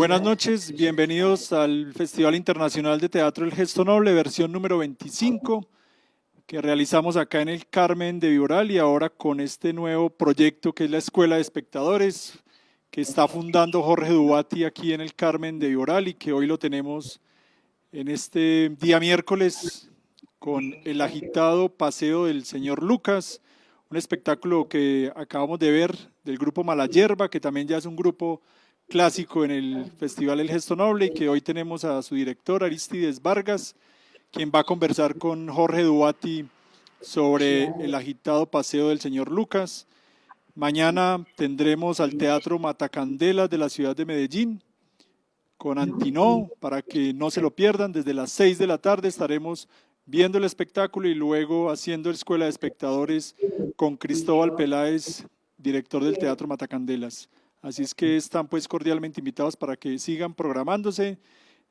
Buenas noches, bienvenidos al Festival Internacional de Teatro El Gesto Noble, versión número 25, que realizamos acá en el Carmen de Viboral y ahora con este nuevo proyecto que es la Escuela de Espectadores, que está fundando Jorge Dubati aquí en el Carmen de Viboral y que hoy lo tenemos en este día miércoles con el agitado paseo del señor Lucas, un espectáculo que acabamos de ver del grupo Mala Yerba, que también ya es un grupo clásico en el Festival El Gesto Noble, y que hoy tenemos a su director Aristides Vargas, quien va a conversar con Jorge Dubati sobre el agitado paseo del señor Lucas. Mañana tendremos al Teatro Matacandelas de la ciudad de Medellín con Antinó, para que no se lo pierdan. Desde las 6 de la tarde estaremos viendo el espectáculo y luego haciendo escuela de espectadores con Cristóbal Peláez, director del Teatro Matacandelas. Así es que están pues cordialmente invitados para que sigan programándose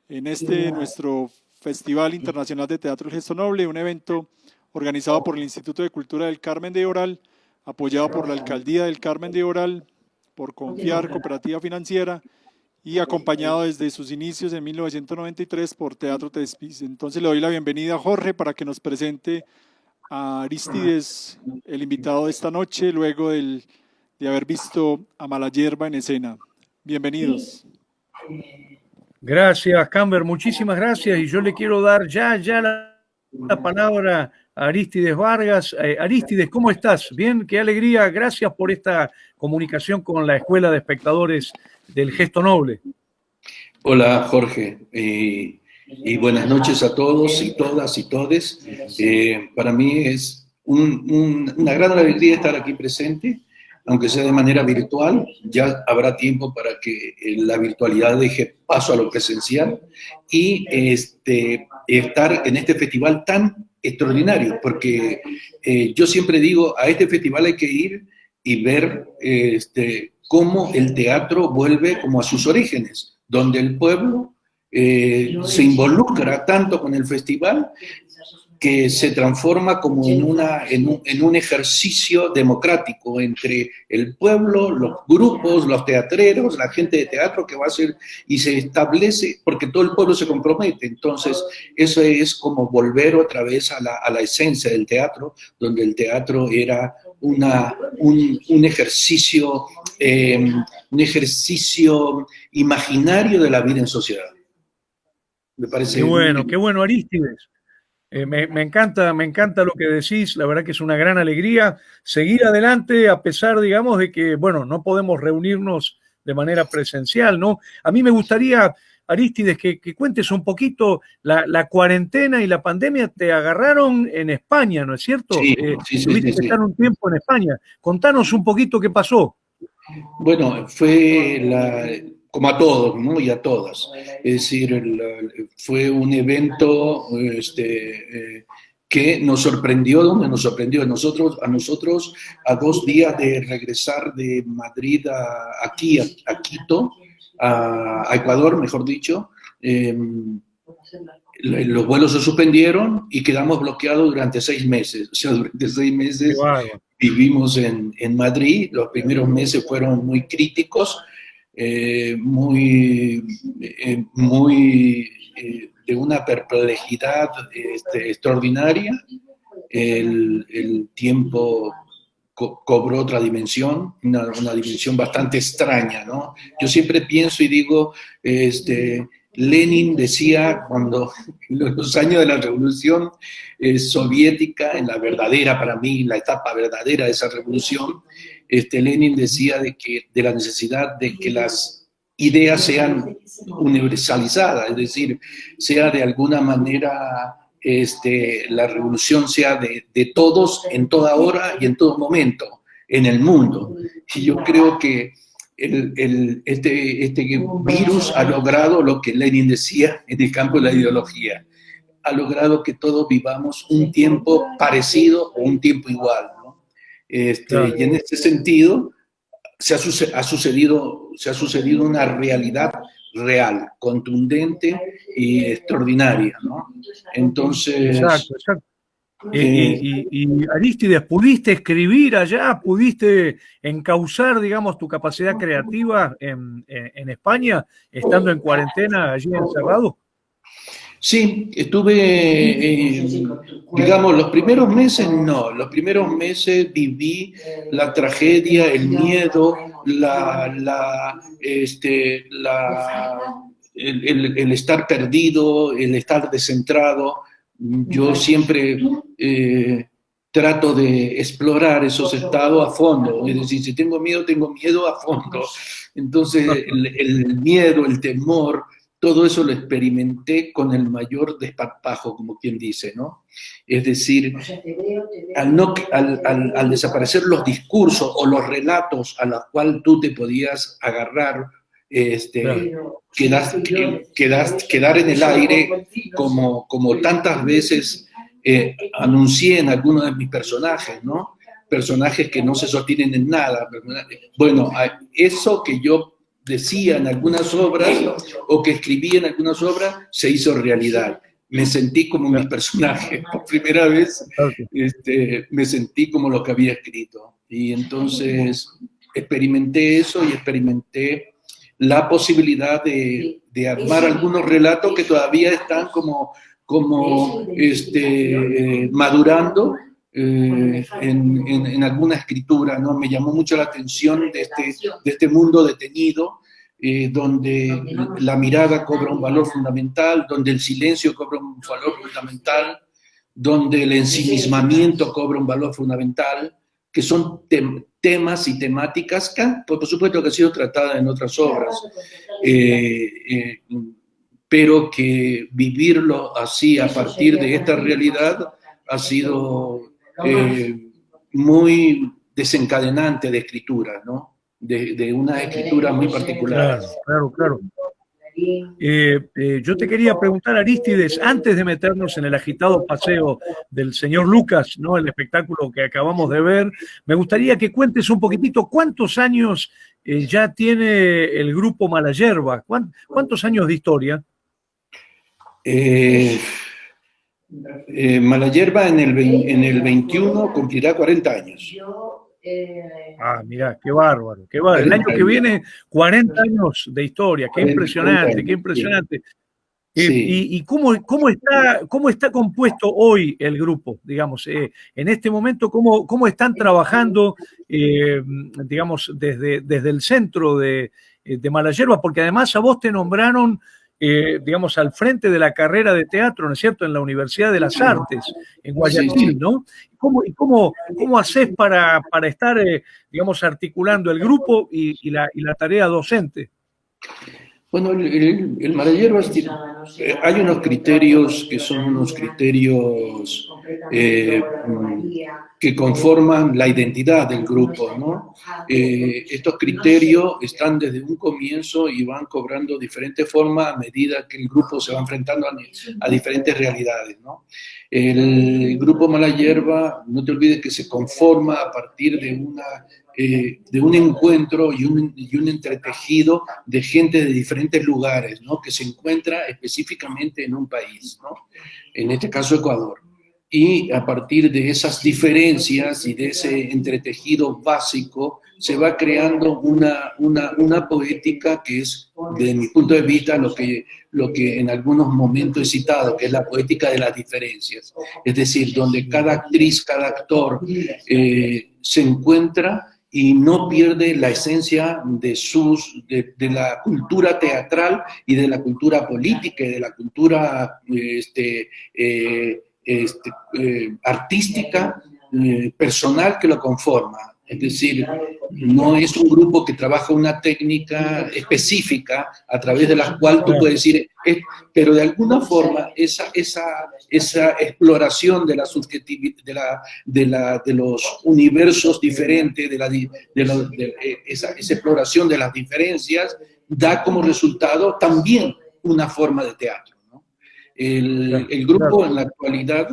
en este nuestro Festival Internacional de Teatro El Gesto Noble, un evento organizado por el Instituto de Cultura del Carmen de Viboral, apoyado por la Alcaldía del Carmen de Viboral, por Confiar Cooperativa Financiera y acompañado desde sus inicios en 1993 por Teatro Tespis. Entonces le doy la bienvenida a Jorge para que nos presente a Aristides, el invitado de esta noche, luego de haber visto a Mala Yerba en escena. Bienvenidos. Gracias, Camber, muchísimas gracias. Y yo le quiero dar ya la palabra a Aristides Vargas. Aristides, ¿cómo estás? Bien, qué alegría. Gracias por esta comunicación con la Escuela de Espectadores del Gesto Noble. Hola, Jorge. Y buenas noches a todos y todas y todes. Para mí es una gran alegría estar aquí presente, aunque sea de manera virtual. Ya habrá tiempo para que la virtualidad deje paso a lo presencial y estar en este festival tan extraordinario, porque yo siempre digo, a este festival hay que ir y ver cómo el teatro vuelve como a sus orígenes, donde el pueblo se involucra tanto con el festival que se transforma como en un ejercicio democrático entre el pueblo, los grupos, los teatreros, la gente de teatro que va a hacer, y se establece, porque todo el pueblo se compromete. Entonces, eso es como volver otra vez a la esencia del teatro, donde el teatro era un ejercicio imaginario de la vida en sociedad. Me parece qué bueno, Aristides. Me encanta lo que decís. La verdad que es una gran alegría seguir adelante a pesar, digamos, de que, bueno, no podemos reunirnos de manera presencial, ¿no? A mí me gustaría, Aristides, que cuentes un poquito la cuarentena y la pandemia te agarraron en España, ¿no es cierto? Sí, tuviste que estar un tiempo en España. Contanos un poquito qué pasó. Bueno, como a todos, ¿no? Y a todas. Es decir, fue un evento que nos sorprendió, donde nos sorprendió a nosotros a 2 días de regresar de Madrid a Quito, a Ecuador, mejor dicho. Los vuelos se suspendieron y quedamos bloqueados durante 6 meses. O sea, durante 6 meses vivimos en Madrid. Los primeros meses fueron muy críticos, de una perplejidad extraordinaria. El tiempo cobró otra dimensión, una dimensión bastante extraña, ¿no? Yo siempre pienso y digo, Lenin decía, cuando en los años de la Revolución Soviética, en la verdadera, para mí, la etapa verdadera de esa revolución, Lenin decía de la necesidad de que las ideas sean universalizadas, es decir, sea de alguna manera, la revolución sea de todos, en toda hora y en todo momento, en el mundo. Y yo creo que este virus ha logrado lo que Lenin decía en el campo de la ideología. Ha logrado que todos vivamos un tiempo parecido o un tiempo igual, ¿no? Claro. Y en este sentido se ha sucedido una realidad real, contundente y extraordinaria, ¿no? Entonces, exacto. Y Arístides, ¿pudiste escribir allá? ¿Pudiste encauzar, digamos, tu capacidad creativa en España, estando en cuarentena allí encerrado? Sí, estuve, digamos, los primeros meses no, los primeros meses viví la tragedia, el miedo, el estar perdido, el estar descentrado. Yo siempre trato de explorar esos estados a fondo, es decir, si tengo miedo a fondo. Entonces, el miedo, el temor, todo eso lo experimenté con el mayor desparpajo, como quien dice, ¿no? Es decir, al desaparecer los discursos o los relatos a los cuales tú te podías agarrar, quedar en el aire como tantas veces anuncié en algunos de mis personajes, ¿no? Personajes que no se sostienen en nada. Bueno, eso que yo decía en algunas obras o que escribí en algunas obras se hizo realidad. Me sentí como mis personajes. Por primera vez me sentí como lo que había escrito. Y entonces experimenté eso y experimenté la posibilidad de armar algunos relatos que todavía están como madurando en alguna escritura, ¿no? Me llamó mucho la atención de este mundo detenido, donde la mirada cobra un valor fundamental, donde el silencio cobra un valor fundamental, donde el ensimismamiento cobra un valor fundamental, que son temas y temáticas que, por supuesto, que han sido tratadas en otras obras, pero que vivirlo así a partir de esta realidad ha sido muy desencadenante de escritura, ¿no? De una escritura muy particular. Claro. Yo te quería preguntar, Arístides, antes de meternos en el agitado paseo del señor Lucas, ¿no? El espectáculo que acabamos de ver, me gustaría que cuentes un poquitito cuántos años ya tiene el grupo Malayerba. ¿Cuántos años de historia? Malayerba en el 21 cumplirá 40 años. Mirá, qué bárbaro, qué bárbaro. El año que viene, 40 años de historia, qué impresionante, qué impresionante. Sí. ¿Y cómo está compuesto hoy el grupo? Digamos, en este momento, ¿cómo están trabajando, digamos, desde el centro de Malayerba? Porque además a vos te nombraron, digamos, al frente de la carrera de teatro, ¿no es cierto?, en la Universidad de las Artes, en Guayaquil, ¿no? ¿Cómo haces para estar, digamos, articulando el grupo y la tarea docente? Bueno, el Malayerba hay unos criterios que son unos criterios que conforman la identidad del grupo, ¿no? Estos criterios están desde un comienzo y van cobrando diferentes formas a medida que el grupo se va enfrentando a diferentes realidades, ¿no? El grupo Malayerba, no te olvides que se conforma a partir de un encuentro y un entretejido de gente de diferentes lugares, ¿no? Que se encuentra específicamente en un país, ¿no? En este caso Ecuador. Y a partir de esas diferencias y de ese entretejido básico se va creando una poética que es, desde mi punto de vista, lo que en algunos momentos he citado, que es la poética de las diferencias. Es decir, donde cada actriz, cada actor se encuentra y no pierde la esencia de la cultura teatral y de la cultura política y de la cultura artística, personal que lo conforma. Es decir, no es un grupo que trabaja una técnica específica a través de la cual tú puedes decir, pero de alguna forma esa exploración de la subjetividad, de los universos diferentes, esa exploración de las diferencias, da como resultado también una forma de teatro, ¿no? El grupo en la actualidad,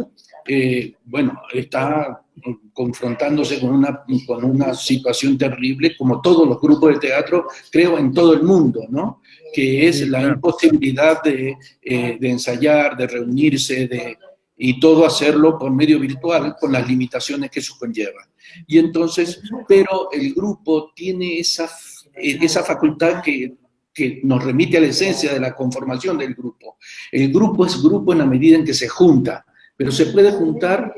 está confrontándose con una situación terrible, como todos los grupos de teatro, creo, en todo el mundo, ¿no? Que es la imposibilidad de ensayar, de reunirse, y todo hacerlo por medio virtual con las limitaciones que eso conlleva. Y entonces, pero el grupo tiene esa facultad que nos remite a la esencia de la conformación del grupo. El grupo es grupo en la medida en que se junta, pero se puede juntar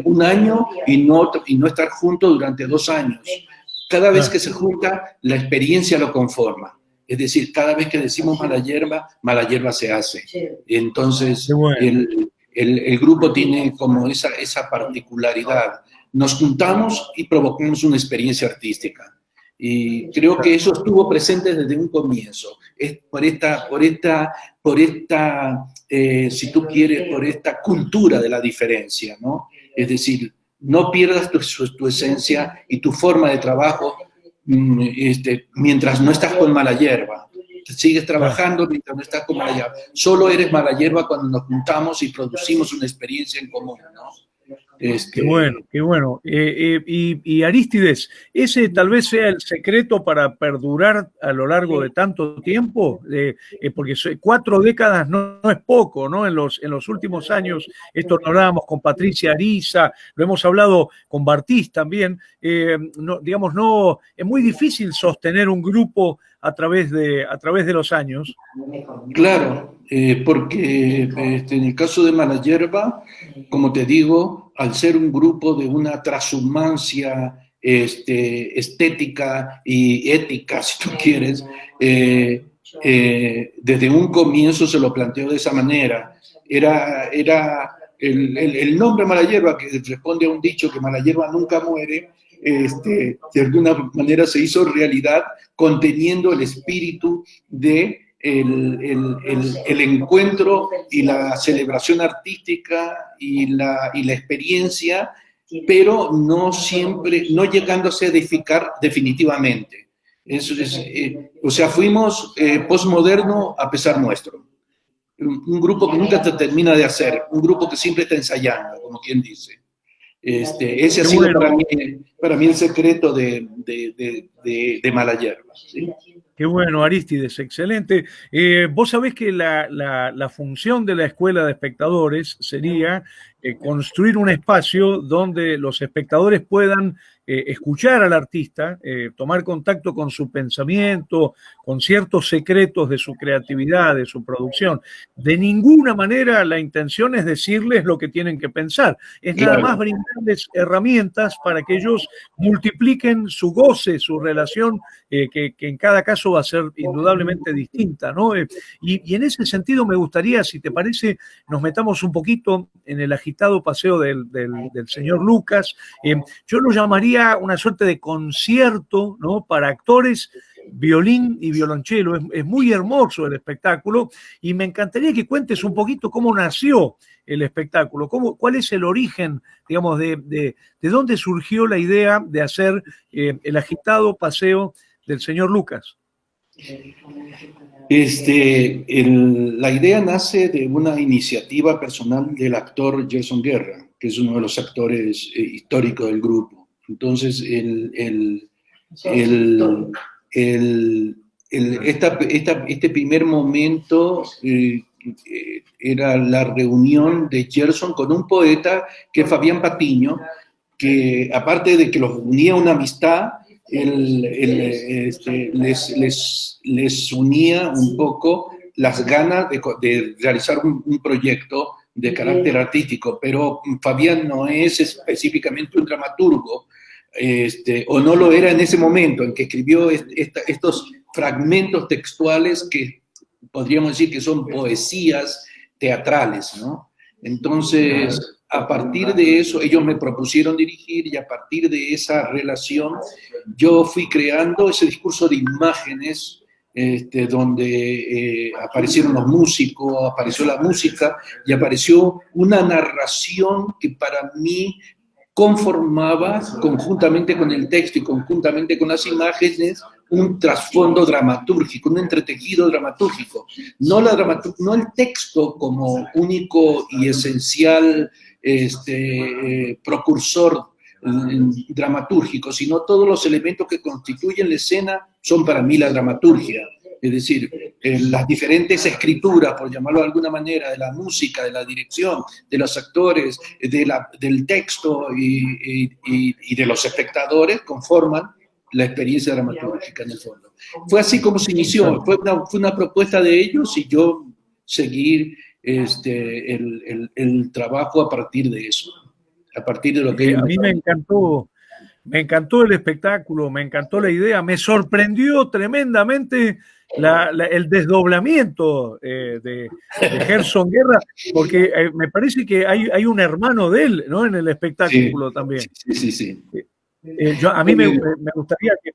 un año y no estar juntos durante 2 años. Cada vez que se junta, la experiencia lo conforma. Es decir, cada vez que decimos mala hierba se hace. Entonces, el grupo tiene como esa particularidad. Nos juntamos y provocamos una experiencia artística. Y creo que eso estuvo presente desde un comienzo. Es por esta si tú quieres, por esta cultura de la diferencia, ¿no? Es decir, no pierdas tu esencia y tu forma de trabajo mientras no estás con mala hierba. Sigues trabajando mientras no estás con mala hierba. Solo eres mala hierba cuando nos juntamos y producimos una experiencia en común, ¿no? Qué bueno, qué bueno. Y Arístides, ¿ese tal vez sea el secreto para perdurar a lo largo de tanto tiempo? Porque 4 décadas no es poco, ¿no? En los últimos años, esto lo hablábamos con Patricia Ariza, lo hemos hablado con Bartiz también, no, es muy difícil sostener un grupo a través de los años. Claro, porque en el caso de Mala Hierba, como te digo, al ser un grupo de una transhumancia estética y ética, si tú quieres, desde un comienzo se lo planteó de esa manera. Era el nombre Mala Hierba, que responde a un dicho que mala hierba nunca muere, de alguna manera se hizo realidad conteniendo el espíritu de el encuentro y la celebración artística y la experiencia, pero no siempre, no llegándose a edificar definitivamente. O sea, fuimos postmoderno a pesar nuestro. Un grupo que nunca te termina de hacer, un grupo que siempre está ensayando, como quien dice. Ese ha sido para mí el secreto de Mala Hierba, ¿sí? Qué bueno, Arístides, excelente. Vos sabés que la función de la Escuela de Espectadores sería construir un espacio donde los espectadores puedan escuchar al artista, tomar contacto con su pensamiento, con ciertos secretos de su creatividad, de su producción. De ninguna manera la intención es decirles lo que tienen que pensar, es nada más brindarles herramientas para que ellos multipliquen su goce, su relación, que en cada caso va a ser indudablemente distinta, ¿no? Y en ese sentido me gustaría, si te parece, nos metamos un poquito en el agitado paseo del señor Lucas. Yo lo llamaría una suerte de concierto, ¿no?, para actores, violín y violonchelo. Es muy hermoso el espectáculo y me encantaría que cuentes un poquito cómo nació el espectáculo, cuál es el origen, digamos, de dónde surgió la idea de hacer el agitado paseo del señor Lucas. La idea nace de una iniciativa personal del actor Gerson Guerra, que es uno de los actores históricos del grupo. Entonces, este primer momento era la reunión de Gerson con un poeta que es Fabián Patiño, que aparte de que los unía una amistad, les unía un poco las ganas de realizar un proyecto de carácter artístico, pero Fabián no es específicamente un dramaturgo, o no lo era en ese momento en que escribió estos fragmentos textuales que podríamos decir que son poesías teatrales, ¿no? Entonces, a partir de eso, ellos me propusieron dirigir y a partir de esa relación yo fui creando ese discurso de imágenes donde aparecieron los músicos, apareció la música y apareció una narración que para mí conformaba conjuntamente con el texto y conjuntamente con las imágenes un trasfondo dramatúrgico, un entretejido dramatúrgico. No el texto como único y esencial precursor dramatúrgico, sino todos los elementos que constituyen la escena son para mí la dramaturgia. Es decir, las diferentes escrituras, por llamarlo de alguna manera, de la música, de la dirección, de los actores, del texto y de los espectadores, conforman la experiencia dramatúrgica en el fondo. Fue así como se inició, fue una propuesta de ellos y yo seguir el trabajo a partir de eso, a partir de lo que a mí me encantó el espectáculo, me encantó la idea, me sorprendió tremendamente el desdoblamiento de Gerson Guerra, porque me parece que hay un hermano de él, ¿no? En el espectáculo también. Sí. A mí me gustaría que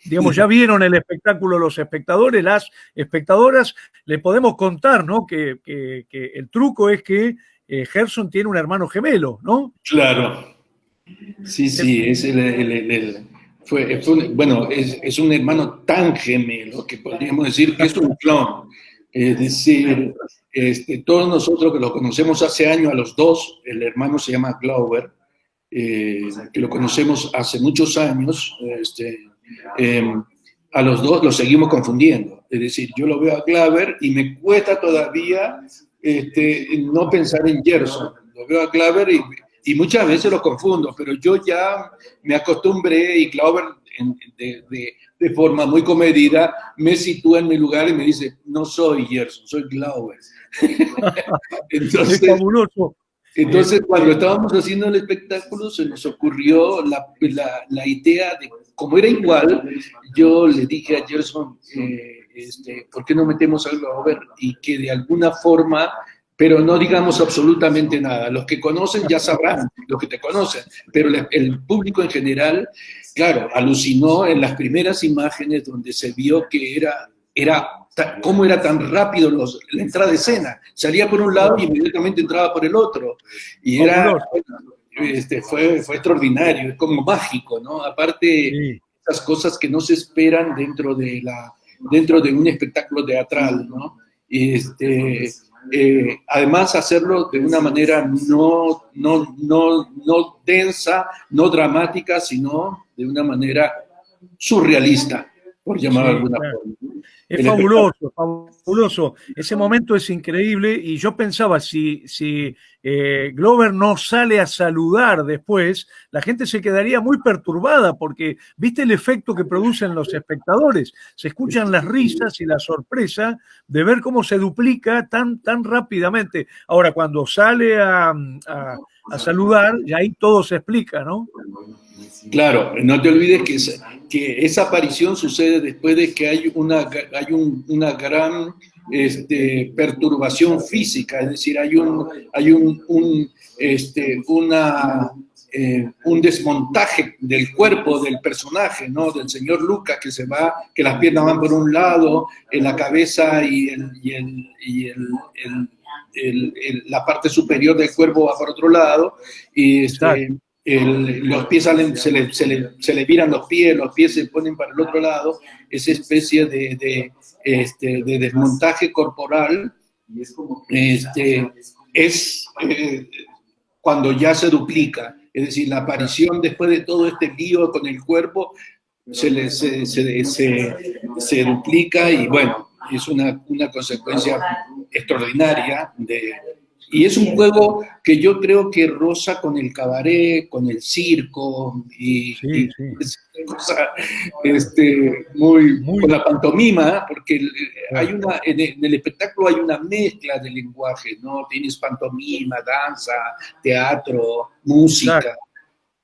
digamos, ya vieron el espectáculo los espectadores, las espectadoras, le podemos contar, ¿no? Que el truco es que Gerson tiene un hermano gemelo, ¿no? Claro. Sí, es es un hermano tan gemelo que podríamos decir que es un clon. Es decir, todos nosotros que lo conocemos hace años a los dos, el hermano se llama Glover, que lo conocemos hace muchos años, a los dos los seguimos confundiendo. Es decir, yo lo veo a Glover y me cuesta todavía no pensar en Gerson. Lo veo a Glover y muchas veces lo confundo, pero yo ya me acostumbré y Glover de forma muy comedida me sitúa en mi lugar y me dice, no soy Gerson, soy Glover. Entonces, es fabuloso. Entonces, cuando estábamos haciendo el espectáculo, se nos ocurrió la idea de, como era igual, yo le dije a Gerson, ¿por qué no metemos a Glover? Y que de alguna forma, pero no digamos absolutamente nada. Los que conocen ya sabrán, los que te conocen, pero el público en general, claro, alucinó en las primeras imágenes donde se vio que cómo era tan rápido la entrada de escena. Salía por un lado y inmediatamente entraba por el otro. Y fue extraordinario, es como mágico, ¿no? Aparte, esas cosas que no se esperan dentro de un espectáculo teatral, ¿no? Además, hacerlo de una manera no densa, no dramática, sino de una manera surrealista, por llamarlo de alguna forma. Es fabuloso, fabuloso. Ese momento es increíble y yo pensaba, si Glover no sale a saludar después, la gente se quedaría muy perturbada porque, ¿viste el efecto que producen los espectadores? Se escuchan las risas y la sorpresa de ver cómo se duplica tan rápidamente. Ahora, cuando sale a saludar, y ahí todo se explica, ¿no? Claro, no te olvides que esa aparición sucede después de que hay una gran perturbación física, es decir, hay un desmontaje del cuerpo del personaje, ¿no? Del señor Lucas, que las piernas van por un lado, la cabeza y la parte superior del cuerpo va por otro lado, y los pies se le viran los pies se ponen para el otro lado, esa especie de desmontaje corporal es cuando ya se duplica, es decir, la aparición después de todo este lío con el cuerpo se duplica y bueno, es una consecuencia extraordinaria y es un juego que yo creo que roza con el cabaret, con el circo, y es una cosa muy con la pantomima, porque en el espectáculo hay una mezcla de lenguaje, ¿no? Tienes pantomima, danza, teatro, música,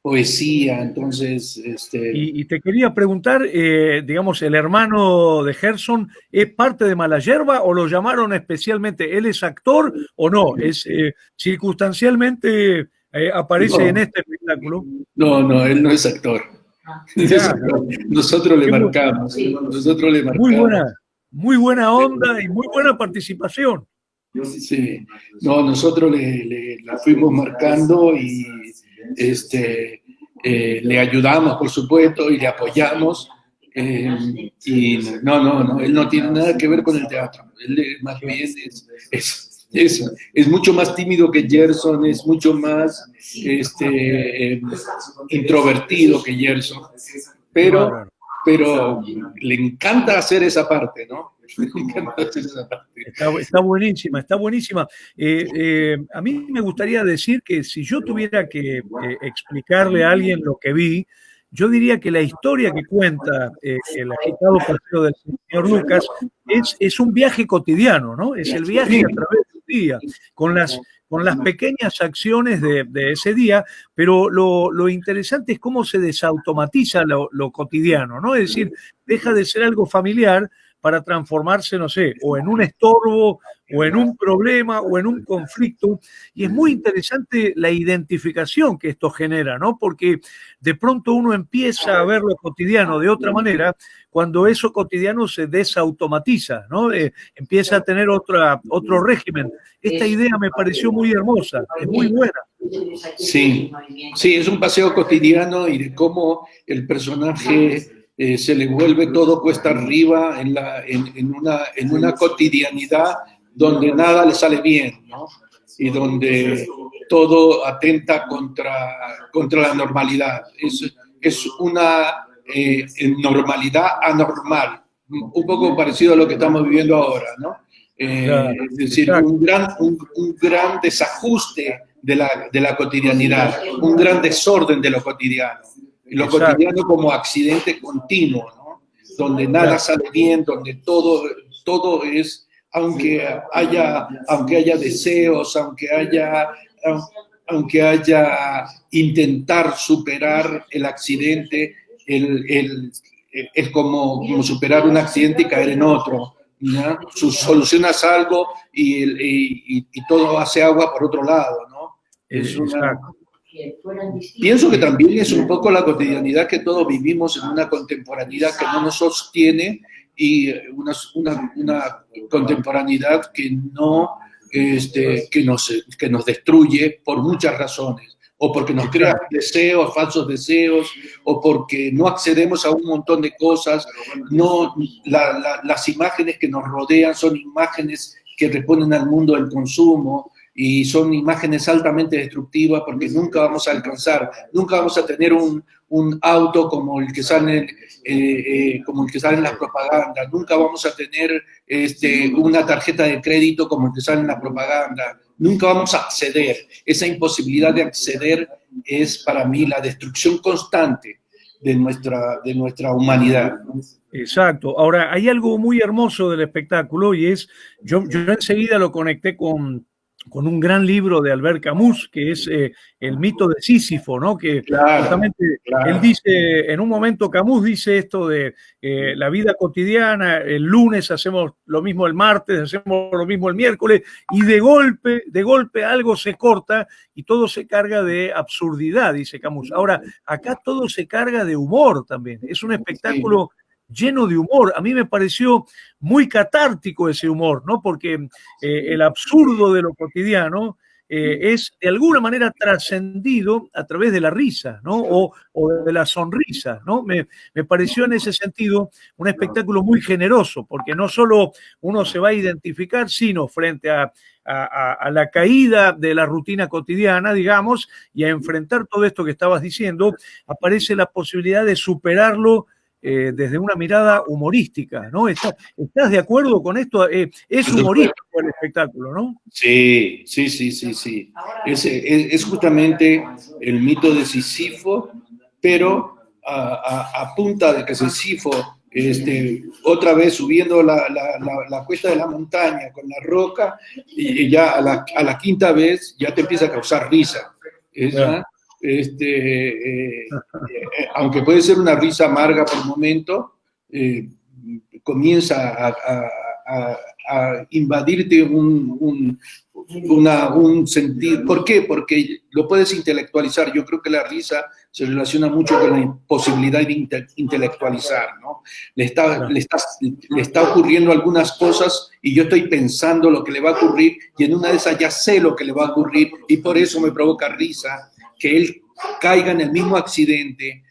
poesía, entonces... Y te quería preguntar, digamos, ¿el hermano de Gerson es parte de Malayerba o lo llamaron especialmente? ¿Él es actor o no? ¿Es circunstancialmente aparece en este espectáculo? No, él no es actor. Nosotros le marcamos. Muy buena onda y muy buena participación. Sí, no, nosotros la fuimos marcando y le ayudamos, por supuesto, y le apoyamos. Y no, él no tiene nada que ver con el teatro. Él más bien es mucho más tímido que Gerson, es mucho más introvertido que Gerson. Pero pero le encanta hacer esa parte, ¿no? Le encanta hacer esa parte. Está buenísima, está buenísima. A mí me gustaría decir que si yo tuviera que explicarle a alguien lo que vi, yo diría que la historia que cuenta el agitado paseo del señor Lucas es un viaje cotidiano, ¿no? Es el viaje a través del día, con las pequeñas acciones de ese día, pero lo interesante es cómo se desautomatiza lo cotidiano, ¿no? Es decir, deja de ser algo familiar para transformarse, no sé, o en un estorbo, o en un problema, o en un conflicto. Y es muy interesante la identificación que esto genera, ¿no? Porque de pronto uno empieza a ver lo cotidiano de otra manera cuando eso cotidiano se desautomatiza, ¿no? Empieza a tener otro régimen. Esta idea me pareció muy hermosa, es muy buena. Sí, sí, es un paseo cotidiano y de cómo el personaje se le vuelve todo cuesta arriba en una cotidianidad donde nada le sale bien, ¿no? Y donde todo atenta contra la normalidad. Es una normalidad anormal, un poco parecido a lo que estamos viviendo ahora, ¿no? Es decir, un gran desajuste de la cotidianidad, un gran desorden de lo cotidiano. Lo cotidiano como accidente continuo, ¿no? Donde nada sale bien, donde todo es, aunque haya deseos, aunque haya intentar superar el accidente, es como superar un accidente y caer en otro, ¿no? Solucionas algo y todo hace agua por otro lado, ¿no? Pienso que también es un poco la cotidianidad que todos vivimos en una contemporaneidad que no nos sostiene y una contemporaneidad que nos destruye por muchas razones, o porque nos crea deseos, falsos deseos, o porque no accedemos a un montón de cosas. Las imágenes que nos rodean son imágenes que responden al mundo del consumo, y son imágenes altamente destructivas porque nunca vamos a alcanzar, nunca vamos a tener un auto como el que sale en las propagandas, nunca vamos a tener una tarjeta de crédito como el que sale en la propaganda, nunca vamos a acceder. Esa imposibilidad de acceder es para mí la destrucción constante de nuestra humanidad. Exacto. Ahora, hay algo muy hermoso del espectáculo y es, yo enseguida lo conecté con un gran libro de Albert Camus, que es El mito de Sísifo, ¿no? Que justamente él dice, en un momento Camus dice esto de la vida cotidiana, el lunes hacemos lo mismo el martes, hacemos lo mismo el miércoles, y de golpe algo se corta y todo se carga de absurdidad, dice Camus. Ahora, acá todo se carga de humor también. Es un espectáculo lleno de humor. A mí me pareció muy catártico ese humor, ¿no? Porque el absurdo de lo cotidiano es de alguna manera trascendido a través de la risa, ¿no? O de la sonrisa, ¿no? Me pareció en ese sentido un espectáculo muy generoso, porque no solo uno se va a identificar, sino frente a la caída de la rutina cotidiana, digamos, y a enfrentar todo esto que estabas diciendo, aparece la posibilidad de superarlo desde una mirada humorística, ¿no? ¿Estás de acuerdo con esto? Es humorístico el espectáculo, ¿no? Sí. Es justamente el mito de Sísifo, pero a punta de que Sísifo, otra vez subiendo la cuesta de la montaña con la roca, y ya a la quinta vez ya te empieza a causar risa. Aunque puede ser una risa amarga por el momento, comienza a invadirte un sentido. ¿Por qué? Porque lo puedes intelectualizar. Yo creo que la risa se relaciona mucho con la imposibilidad de intelectualizar, ¿no? Le está ocurriendo algunas cosas y yo estoy pensando lo que le va a ocurrir, y en una de esas ya sé lo que le va a ocurrir, y por eso me provoca risa que él caiga en el mismo accidente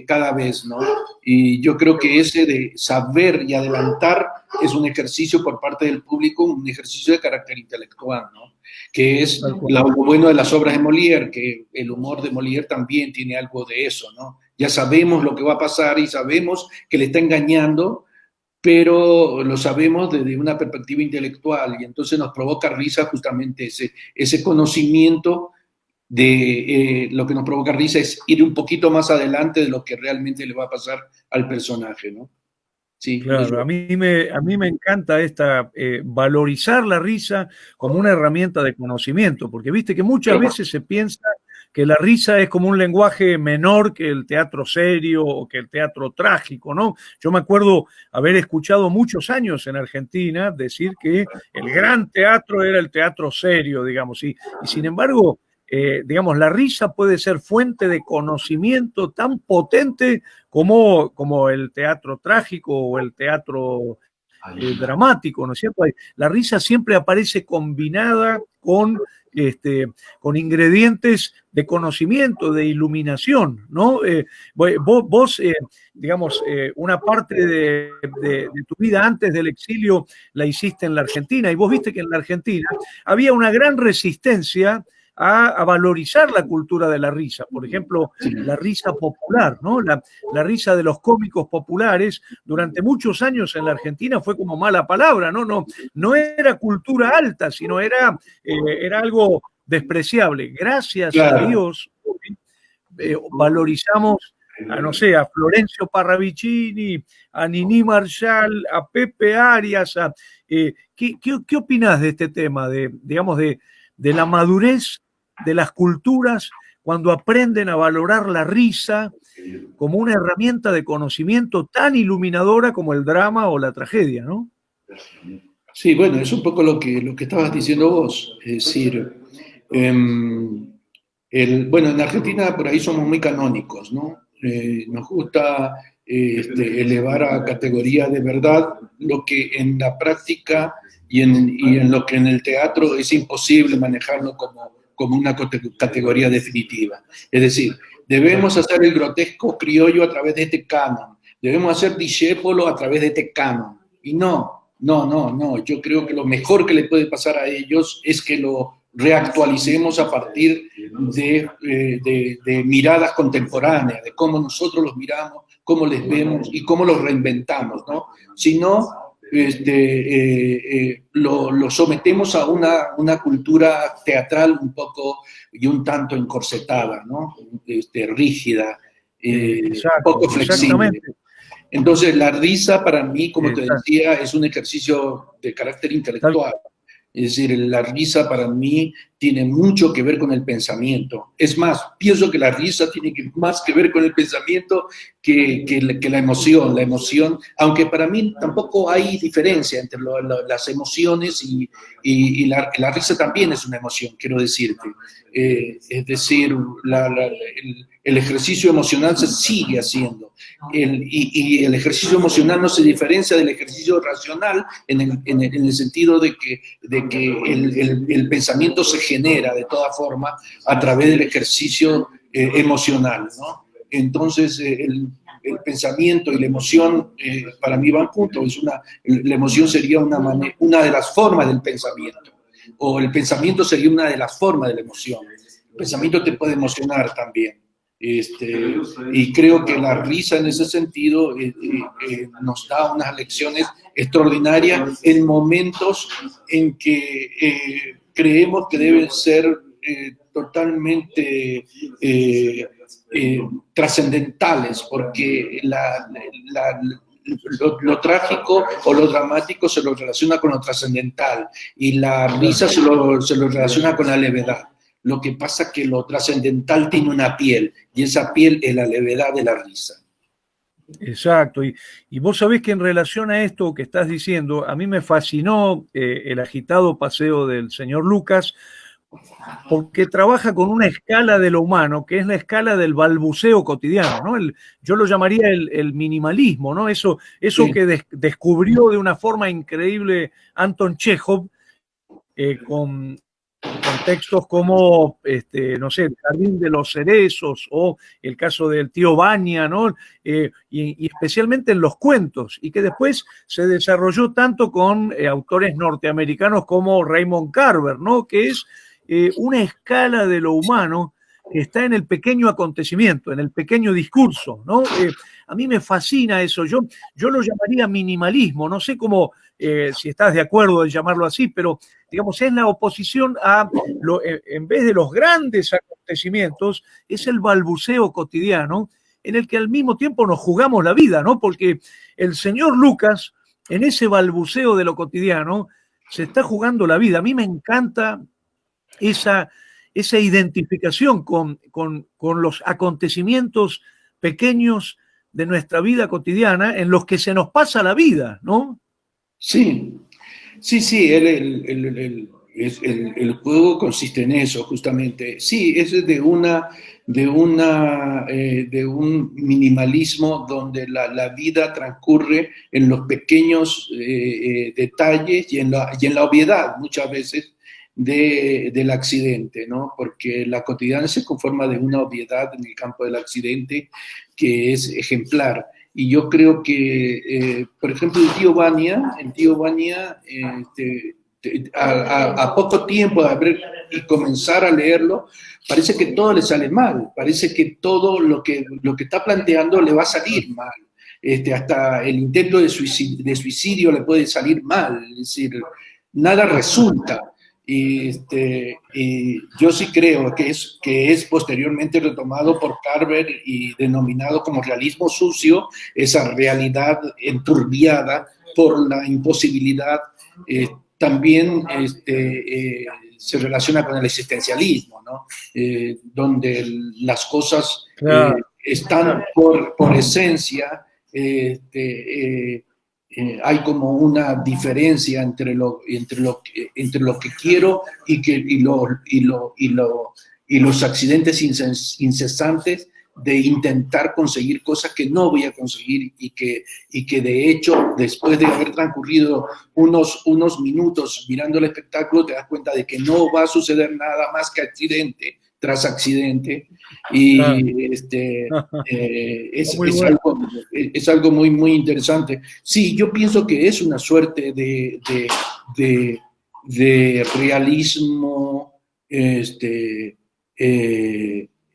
cada vez, ¿no? Y yo creo que ese de saber y adelantar es un ejercicio por parte del público, un ejercicio de carácter intelectual, ¿no? Que es lo bueno de las obras de Molière, que el humor de Molière también tiene algo de eso, ¿no? ya sabemos lo que va a pasar y sabemos que le está engañando, pero lo sabemos desde una perspectiva intelectual y entonces nos provoca risa justamente ese conocimiento de lo que nos provoca risa es ir un poquito más adelante de lo que realmente le va a pasar al personaje, ¿no? Sí, Claro, eso. a mí me encanta valorizar la risa como una herramienta de conocimiento, porque viste que muchas veces se piensa que la risa es como un lenguaje menor que el teatro serio o que el teatro trágico, ¿no? Yo me acuerdo haber escuchado muchos años en Argentina decir que el gran teatro era el teatro serio, digamos, y sin embargo, digamos, la risa puede ser fuente de conocimiento tan potente como el teatro trágico o el teatro dramático, ¿no es cierto? La risa siempre aparece combinada con ingredientes de conocimiento, de iluminación, ¿no? Vos digamos, una parte de tu vida antes del exilio la hiciste en la Argentina y vos viste que en la Argentina había una gran resistencia a valorizar la cultura de la risa. Por ejemplo, la risa popular, ¿no? La risa de los cómicos populares durante muchos años en la Argentina fue como mala palabra, ¿no? No era cultura alta, sino era algo despreciable. Gracias a Dios, valorizamos no sé, a Florencio Parravicini, a Nini Marshall, a Pepe Arias. ¿Qué opinás de este tema, digamos, de la madurez de las culturas cuando aprenden a valorar la risa como una herramienta de conocimiento tan iluminadora como el drama o la tragedia, ¿no? Sí, bueno, es un poco lo que estabas diciendo vos. Es decir, bueno, en Argentina por ahí somos muy canónicos, ¿no? Nos gusta elevar a categoría de verdad lo que en la práctica y en lo que en el teatro es imposible manejarlo como una categoría definitiva. Es decir, debemos hacer el grotesco criollo a través de este canon, debemos hacer Discépolo a través de este canon. Y no, yo creo que lo mejor que le puede pasar a ellos es que lo reactualicemos a partir de miradas contemporáneas, de cómo nosotros los miramos, cómo les vemos y cómo los reinventamos, ¿no? Si no, lo sometemos a una cultura teatral un poco y un tanto encorsetada, ¿no? Rígida, poco flexible. Entonces, la risa para mí, como te decía, es un ejercicio de carácter intelectual. Es decir, la risa para mí tiene mucho que ver con el pensamiento. Es más, pienso que la risa tiene más que ver con el pensamiento que la emoción. La emoción, aunque para mí tampoco hay diferencia entre las emociones y la risa también es una emoción, quiero decirte. Es decir, el ejercicio emocional se sigue haciendo. Y el ejercicio emocional no se diferencia del ejercicio racional en el sentido de que el pensamiento se genera de toda forma a través del ejercicio emocional, ¿no? Entonces, el pensamiento y la emoción para mí van juntos. La emoción sería una de las formas del pensamiento, o el pensamiento sería una de las formas de la emoción. El pensamiento te puede emocionar también. Y creo que la risa en ese sentido nos da unas lecciones extraordinarias en momentos en que creemos que deben ser totalmente trascendentales, porque lo trágico o lo dramático se lo relaciona con lo trascendental y la risa se lo relaciona con la levedad. Lo que pasa es que lo trascendental tiene una piel, y esa piel es la levedad de la risa. Exacto, y vos sabés que en relación a esto que estás diciendo, a mí me fascinó el agitado paseo del señor Lucas, porque trabaja con una escala de lo humano, que es la escala del balbuceo cotidiano, ¿no? Yo lo llamaría el minimalismo, ¿no? Eso sí, que descubrió de una forma increíble Anton Chekhov, con textos como, no sé, El Jardín de los Cerezos o el caso del tío Vania, ¿no? Y especialmente en los cuentos, y que después se desarrolló tanto con autores norteamericanos como Raymond Carver, ¿no? Que es una escala de lo humano que está en el pequeño acontecimiento, en el pequeño discurso, ¿no? A mí me fascina eso. Yo lo llamaría minimalismo. No sé cómo, si estás de acuerdo en llamarlo así, pero digamos, es la oposición en vez de los grandes acontecimientos, es el balbuceo cotidiano en el que al mismo tiempo nos jugamos la vida, ¿no? Porque el señor Lucas, en ese balbuceo de lo cotidiano, se está jugando la vida. A mí me encanta esa identificación con los acontecimientos pequeños de nuestra vida cotidiana en los que se nos pasa la vida, ¿no? Sí, sí, el juego consiste en eso, justamente. Sí, es de un minimalismo donde la vida transcurre en los pequeños detalles y en la obviedad, muchas veces, del accidente, ¿no? Porque la cotidiana se conforma de una obviedad en el campo del accidente que es ejemplar. Y yo creo que, por ejemplo, el tío Vania, a poco tiempo de haber y comenzar a leerlo, parece que todo le sale mal, parece que todo lo que está planteando le va a salir mal. Hasta el intento de suicidio le puede salir mal, es decir, nada resulta. Y yo sí creo que es posteriormente retomado por Carver y denominado como realismo sucio, esa realidad enturbiada por la imposibilidad. También se relaciona con el existencialismo, ¿no? Donde las cosas están por esencia, hay como una diferencia entre lo que quiero y los accidentes incesantes de intentar conseguir cosas que no voy a conseguir y que de hecho, después de haber transcurrido unos minutos mirando el espectáculo, te das cuenta de que no va a suceder nada más que accidente tras accidente, y es algo muy, muy interesante. Sí, yo pienso que es una suerte de realismo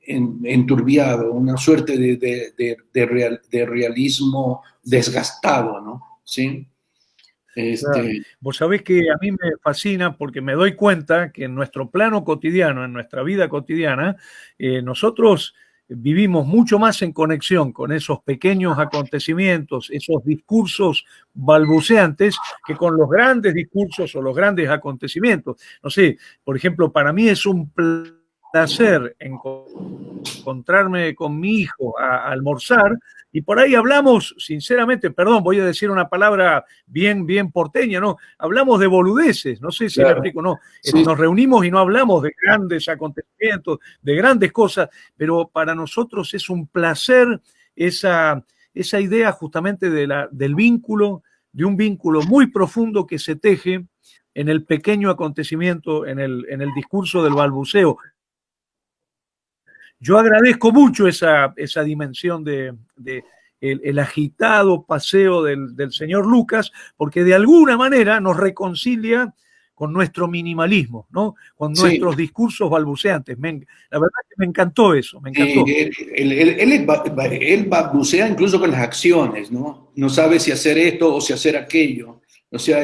enturbiado, una suerte de realismo desgastado, ¿no? ¿Sí? Claro. Vos sabés que a mí me fascina porque me doy cuenta que en nuestro plano cotidiano, en nuestra vida cotidiana, nosotros vivimos mucho más en conexión con esos pequeños acontecimientos, esos discursos balbuceantes, que con los grandes discursos o los grandes acontecimientos. No sé, por ejemplo, para mí es un placer encontrarme con mi hijo a almorzar, y por ahí hablamos, sinceramente, perdón, voy a decir una palabra bien porteña, ¿no? Hablamos de boludeces, no sé si me explico, no. Sí. Nos reunimos y no hablamos de grandes acontecimientos, de grandes cosas, pero para nosotros es un placer esa idea justamente del vínculo, de un vínculo muy profundo que se teje en el pequeño acontecimiento, en el discurso del balbuceo. Yo agradezco mucho esa dimensión el agitado paseo del señor Lucas, porque de alguna manera nos reconcilia con nuestro minimalismo, ¿no? Con nuestros discursos balbuceantes. La verdad que me encantó eso, me encantó. Él balbucea incluso con las acciones, ¿no? No sabe si hacer esto o si hacer aquello. O sea,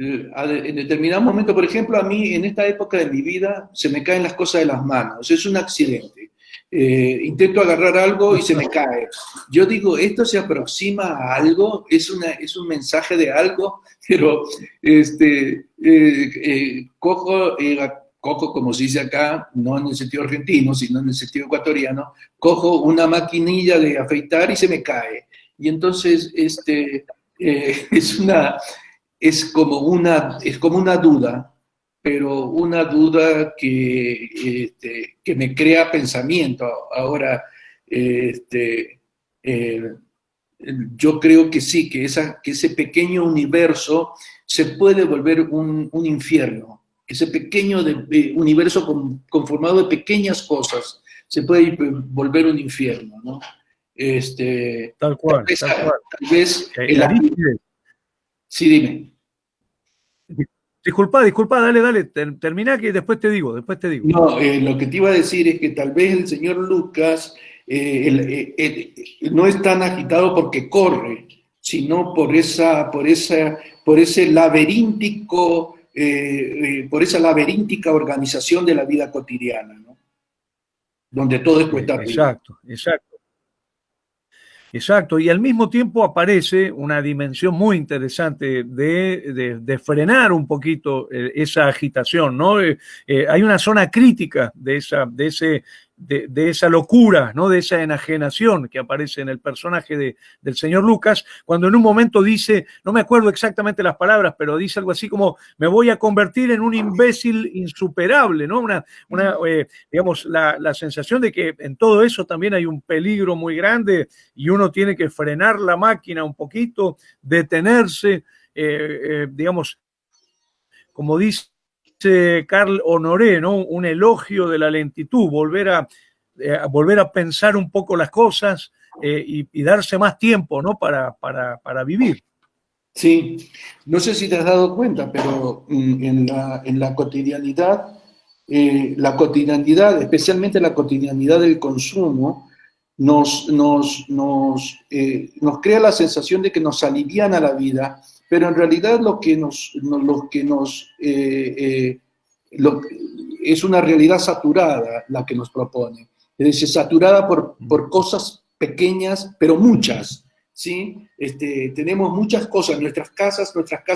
en determinado momento, por ejemplo, a mí en esta época de mi vida se me caen las cosas de las manos, es un accidente. Intento agarrar algo y se me cae. Yo digo, esto se aproxima a algo, es un mensaje de algo, pero cojo, como se dice acá, no en el sentido argentino, sino en el sentido ecuatoriano, cojo una maquinilla de afeitar y se me cae. Y entonces es como una duda, pero una duda que me crea pensamiento. Ahora, yo creo que sí, que ese pequeño universo se puede volver un infierno. Ese pequeño universo conformado de pequeñas cosas se puede volver un infierno, ¿no? Tal cual. Tal vez sí, dime. Disculpa, dale, termina que después te digo. No, lo que te iba a decir es que tal vez el señor Lucas no es tan agitado porque corre, sino por ese laberíntico, por esa laberíntica organización de la vida cotidiana, ¿no? Donde todo es cuesta arriba. Exacto, y al mismo tiempo aparece una dimensión muy interesante de frenar un poquito esa agitación, ¿no? Hay una zona crítica de esa locura, ¿no? De esa enajenación que aparece en el personaje del señor Lucas, cuando en un momento dice, no me acuerdo exactamente las palabras, pero dice algo así como, me voy a convertir en un imbécil insuperable, ¿no? Digamos, la sensación de que en todo eso también hay un peligro muy grande y uno tiene que frenar la máquina un poquito, detenerse, digamos, como dice Carl Honoré, ¿no? Un elogio de la lentitud, volver a pensar un poco las cosas y darse más tiempo, ¿no? para vivir. Sí, no sé si te has dado cuenta, pero en la cotidianidad, especialmente la cotidianidad del consumo, nos crea la sensación de que nos aliviana la vida, pero en realidad es una realidad saturada la que nos propone. Es decir, saturada por cosas pequeñas, pero muchas. ¿Sí? Tenemos muchas cosas, nuestras casas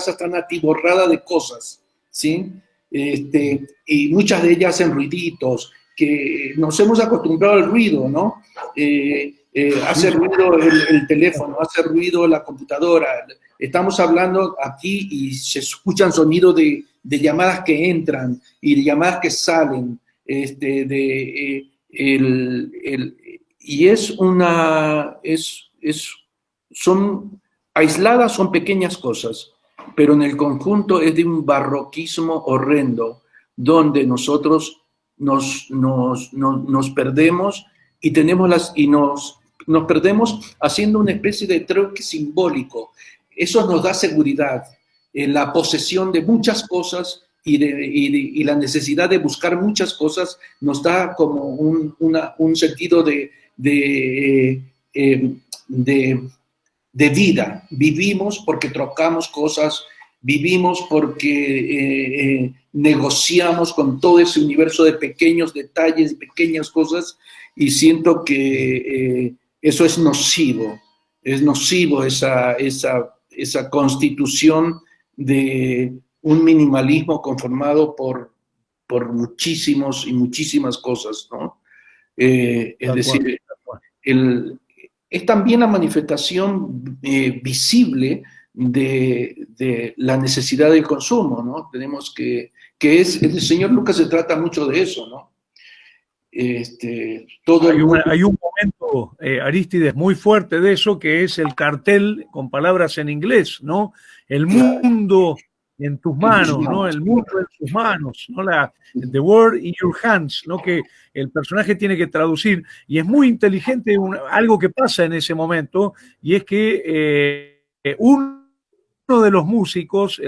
están atiborradas de cosas, ¿sí? Y muchas de ellas hacen ruiditos, que nos hemos acostumbrado al ruido, ¿no? Hace ruido el teléfono, hace ruido la computadora, estamos hablando aquí y se escuchan sonidos de llamadas que entran y de llamadas que salen, y son aisladas, son pequeñas cosas, pero en el conjunto es de un barroquismo horrendo, donde nosotros nos perdemos y nos perdemos haciendo una especie de trueque simbólico. Eso nos da seguridad, la posesión de muchas cosas y la necesidad de buscar muchas cosas nos da como un sentido de vida. Vivimos porque trocamos cosas, vivimos porque negociamos con todo ese universo de pequeños detalles, pequeñas cosas, y siento que eso es nocivo esa constitución de un minimalismo conformado por muchísimos y muchísimas cosas, ¿no? Es decir, es también la manifestación visible de la necesidad del consumo, ¿no? Tenemos el señor Lucas se trata mucho de eso, ¿no? Hay un momento, Arístides, muy fuerte de eso, que es el cartel con palabras en inglés, ¿no? El mundo en tus manos, ¿no? El mundo en tus manos, ¿no? The world in your hands, ¿no? Que el personaje tiene que traducir, y es muy inteligente algo que pasa en ese momento, y es que uno de los músicos,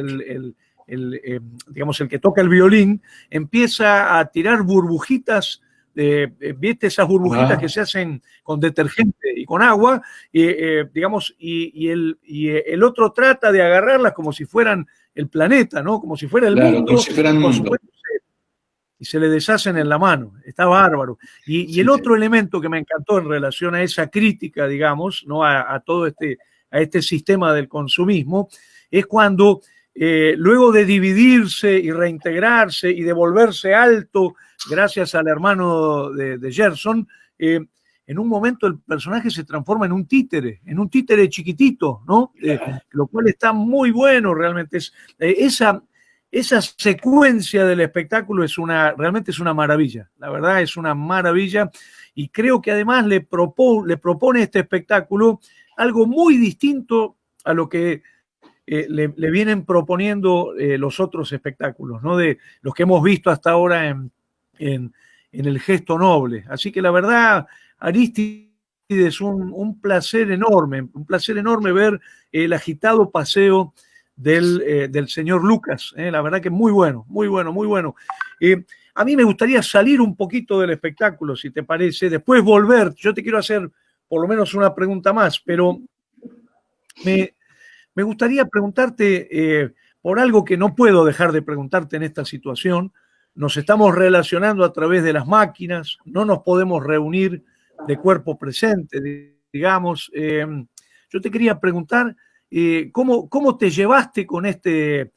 digamos, el que toca el violín, empieza a tirar burbujitas. ¿Viste esas burbujitas que se hacen con detergente y con agua? Digamos, y el otro trata de agarrarlas como si fueran el planeta, ¿no? Como si fuera el mundo. Como si fuera el mundo. Y se le deshacen en la mano. Está bárbaro. Y el otro elemento que me encantó en relación a esa crítica, digamos, ¿no? a todo este sistema del consumismo, es cuando luego de dividirse y reintegrarse y de volverse alto gracias al hermano de Gerson, en un momento el personaje se transforma en un títere chiquitito, ¿no? Lo cual está muy bueno realmente. Esa secuencia del espectáculo realmente es una maravilla, la verdad es una maravilla, y creo que además le propone este espectáculo algo muy distinto a lo que le vienen proponiendo los otros espectáculos, ¿no? De los que hemos visto hasta ahora en el Gesto Noble. Así que la verdad, Arístides, un placer enorme ver el agitado paseo del señor Lucas. La verdad que muy bueno, muy bueno, muy bueno. A mí me gustaría salir un poquito del espectáculo, si te parece, después volver. Yo te quiero hacer por lo menos una pregunta más, pero me gustaría preguntarte por algo que no puedo dejar de preguntarte en esta situación. Nos estamos relacionando a través de las máquinas, no nos podemos reunir de cuerpo presente, digamos. Yo te quería preguntar ¿cómo te llevaste con este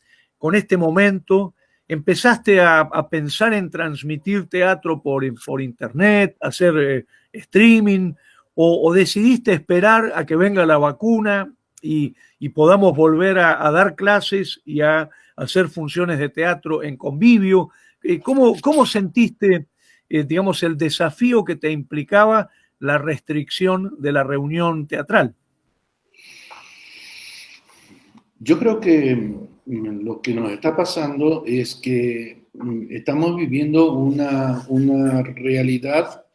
momento? ¿Empezaste a pensar en transmitir teatro por internet, hacer streaming, o decidiste esperar a que venga la vacuna y podamos volver a dar clases y a hacer funciones de teatro en convivio? ¿Cómo sentiste, digamos, el desafío que te implicaba la restricción de la reunión teatral? Yo creo que lo que nos está pasando es que estamos viviendo una realidad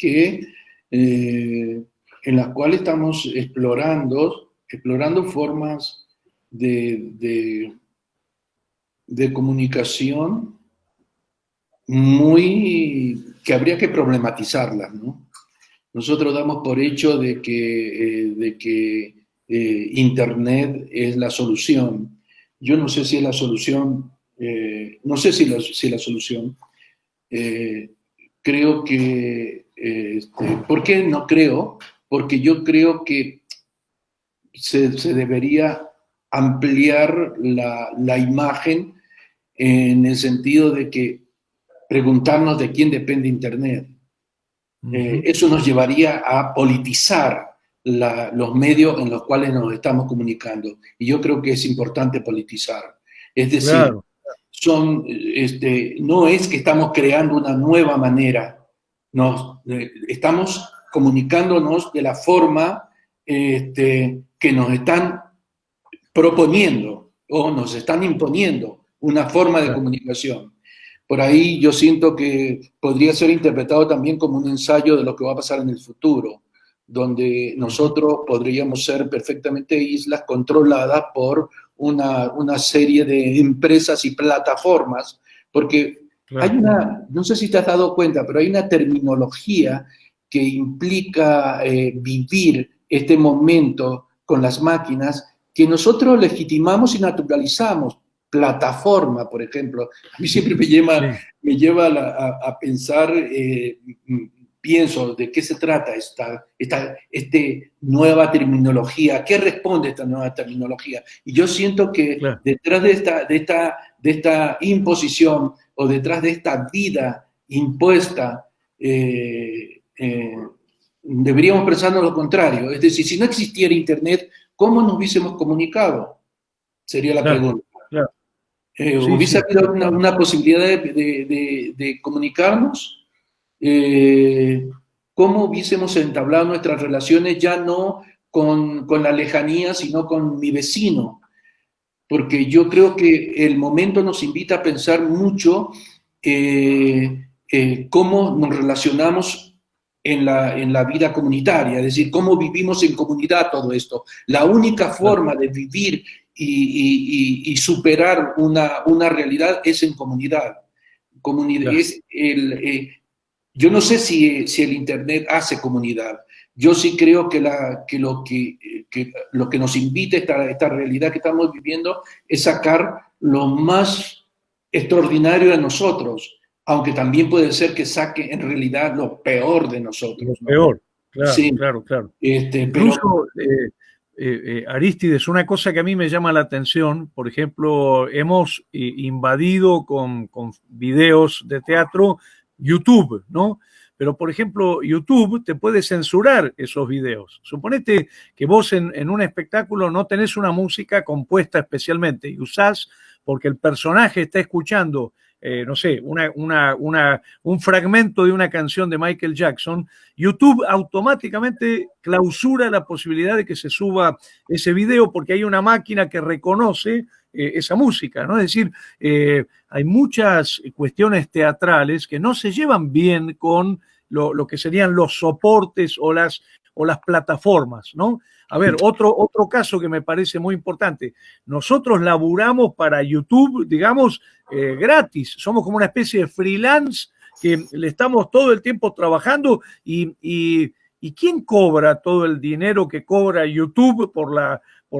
en la cual estamos explorando formas de comunicación que habría que problematizarlas, ¿no? Nosotros damos por hecho de que Internet es la solución. Yo no sé si es la solución, no sé si es la solución. Creo que, ¿por qué no creo? Porque yo creo que se debería ampliar la imagen en el sentido de que preguntarnos de quién depende Internet. Eso nos llevaría a politizar los medios en los cuales nos estamos comunicando. Y yo creo que es importante politizar. Es decir, claro, no es que estamos creando una nueva manera, estamos comunicándonos de la forma que nos están proponiendo o nos están imponiendo una forma de comunicación. Por ahí yo siento que podría ser interpretado también como un ensayo de lo que va a pasar en el futuro, donde nosotros podríamos ser perfectamente islas controladas por una serie de empresas y plataformas, porque hay no sé si te has dado cuenta, pero hay una terminología que implica vivir este momento con las máquinas que nosotros legitimamos y naturalizamos. Plataforma, por ejemplo. A mí siempre me lleva a pensar, pienso, ¿de qué se trata esta nueva terminología? ¿Qué responde esta nueva terminología? Y yo siento que detrás de esta imposición o detrás de esta vida impuesta, deberíamos pensar lo contrario. Es decir, si no existiera Internet, ¿cómo nos hubiésemos comunicado? Sería la pregunta. Claro. ¿Hubiese habido una posibilidad de comunicarnos? ¿Cómo hubiésemos entablado nuestras relaciones ya no con la lejanía, sino con mi vecino? Porque yo creo que el momento nos invita a pensar mucho cómo nos relacionamos en la vida comunitaria, es decir, cómo vivimos en comunidad todo esto. La única forma de vivir y superar una realidad es en comunidad. Yo no sé si el Internet hace comunidad. Yo sí creo que lo que nos invita esta realidad que estamos viviendo es sacar lo más extraordinario de nosotros, aunque también puede ser que saque en realidad lo peor de nosotros. Lo peor, claro, sí. claro. Incluso, Arístides, una cosa que a mí me llama la atención, por ejemplo, hemos invadido con videos de teatro YouTube, ¿no? Pero, por ejemplo, YouTube te puede censurar esos videos. Suponete que vos en un espectáculo no tenés una música compuesta especialmente y usás porque el personaje está escuchando, no sé, un fragmento de una canción de Michael Jackson. YouTube automáticamente clausura la posibilidad de que se suba ese video porque hay una máquina que reconoce esa música, ¿no? Es decir, hay muchas cuestiones teatrales que no se llevan bien con lo que serían los soportes o o las plataformas, ¿no? A ver, otro caso que me parece muy importante. Nosotros laburamos para YouTube, digamos, gratis. Somos como una especie de freelance que le estamos todo el tiempo trabajando ¿y quién cobra todo el dinero que cobra YouTube por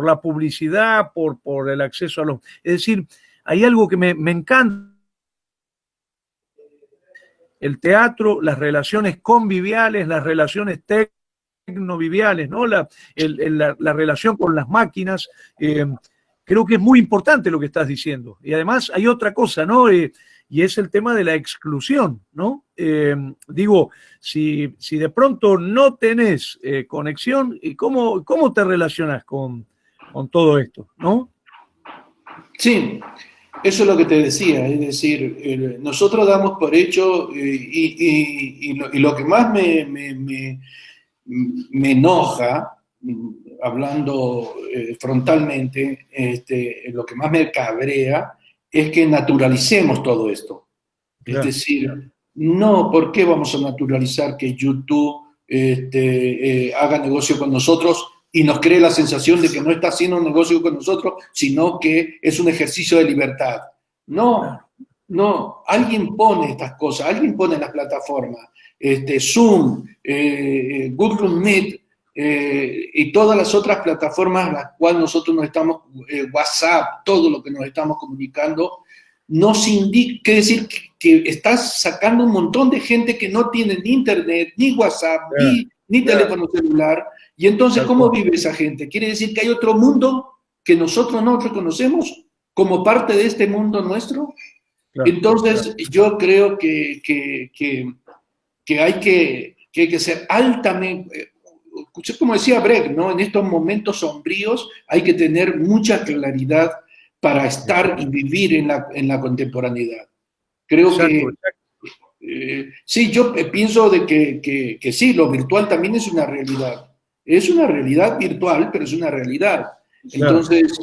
la publicidad, por el acceso a los... Es decir, hay algo que me encanta. El teatro, las relaciones conviviales, las relaciones tecnoviviales, ¿no? La relación con las máquinas. Creo que es muy importante lo que estás diciendo. Y además hay otra cosa, ¿no? Y es el tema de la exclusión, ¿no? Digo, si de pronto no tenés conexión, ¿cómo te relacionas con todo esto, ¿no? Sí, eso es lo que te decía, es decir, nosotros damos por hecho y lo que más me enoja, hablando frontalmente, lo que más me cabrea es que naturalicemos todo esto. Claro. Es decir, no, ¿por qué vamos a naturalizar que YouTube haga negocio con nosotros y nos cree la sensación de que no está haciendo un negocio con nosotros, sino que es un ejercicio de libertad? No, no, alguien pone estas cosas, alguien pone las plataformas, Zoom, Google Meet, y todas las otras plataformas a las cuales nosotros nos estamos, WhatsApp, todo lo que nos estamos comunicando, nos indica, quiere decir que estás sacando un montón de gente que no tiene ni internet, ni WhatsApp, ni teléfono celular, y entonces, ¿cómo vive esa gente? Quiere decir que hay otro mundo que nosotros no reconocemos como parte de este mundo nuestro. Entonces, yo creo que hay que ser altamente... Como decía Brecht, ¿no? En estos momentos sombríos hay que tener mucha claridad para estar y vivir en la contemporaneidad. Creo que sí, yo pienso de que sí, lo virtual también es una realidad. Es una realidad virtual, pero es una realidad. Entonces,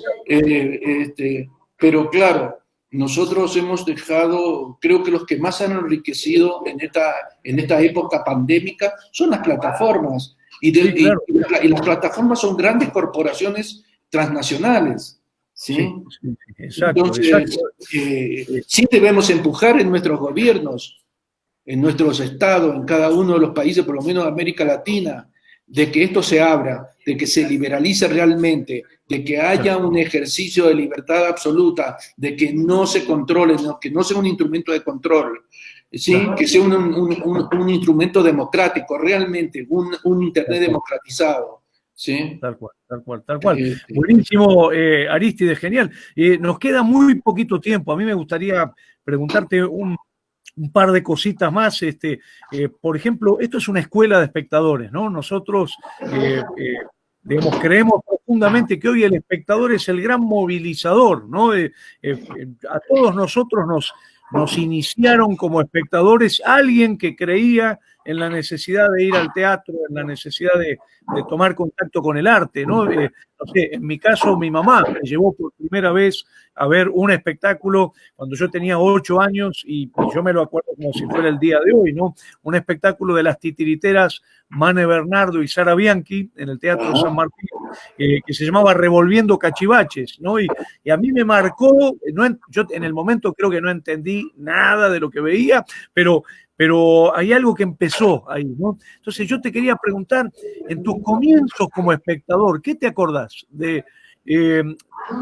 pero claro, nosotros hemos dejado, creo que los que más han enriquecido en esta época pandémica son las plataformas. Y las plataformas son grandes corporaciones transnacionales. ¿Sí? Exacto. Entonces, sí debemos empujar en nuestros gobiernos, en nuestros estados, en cada uno de los países, por lo menos de América Latina, de que esto se abra, de que se liberalice realmente, de que haya un ejercicio de libertad absoluta, de que no se controle, que no sea un instrumento de control, ¿sí? Que sea un instrumento democrático, realmente, un Internet democratizado. ¿Sí? Tal cual. Buenísimo, Arístides, genial. Nos queda muy poquito tiempo. A mí me gustaría preguntarte un par de cositas más. Por ejemplo, esto es una escuela de espectadores, ¿no? Nosotros, digamos, creemos profundamente que hoy el espectador es el gran movilizador, ¿no? A todos nosotros nos iniciaron como espectadores alguien que creía en la necesidad de ir al teatro, en la necesidad de tomar contacto con el arte, ¿no? No sé, en mi caso, mi mamá me llevó por primera vez a ver un espectáculo cuando yo tenía 8 años y yo me lo acuerdo como si fuera el día de hoy, ¿no? Un espectáculo de las titiriteras Mane Bernardo y Sara Bianchi en el Teatro San Martín, que se llamaba Revolviendo Cachivaches, ¿no? Y a mí me marcó, yo en el momento creo que no entendí nada de lo que veía, pero hay algo que empezó ahí, ¿no? Entonces yo te quería preguntar, en tus comienzos como espectador, ¿qué te acordás de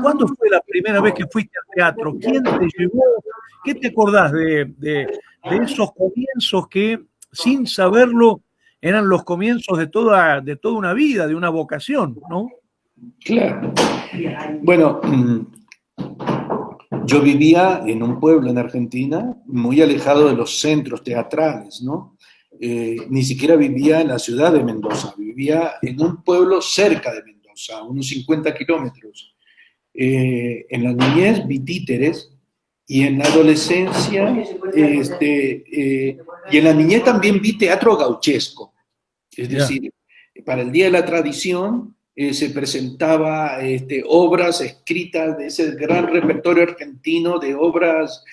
cuándo fue la primera vez que fuiste al teatro? ¿Quién te llevó? ¿Qué te acordás de esos comienzos que, sin saberlo, eran los comienzos de toda una vida, de una vocación, ¿no? Claro. Bueno, yo vivía en un pueblo en Argentina, muy alejado de los centros teatrales, ¿no? Ni siquiera vivía en la ciudad de Mendoza, vivía en un pueblo cerca de Mendoza, unos 50 kilómetros. En la niñez vi títeres y en la adolescencia, y en la niñez también vi teatro gauchesco. Es decir, para el Día de la Tradición se presentaba obras escritas de ese gran repertorio argentino, de obras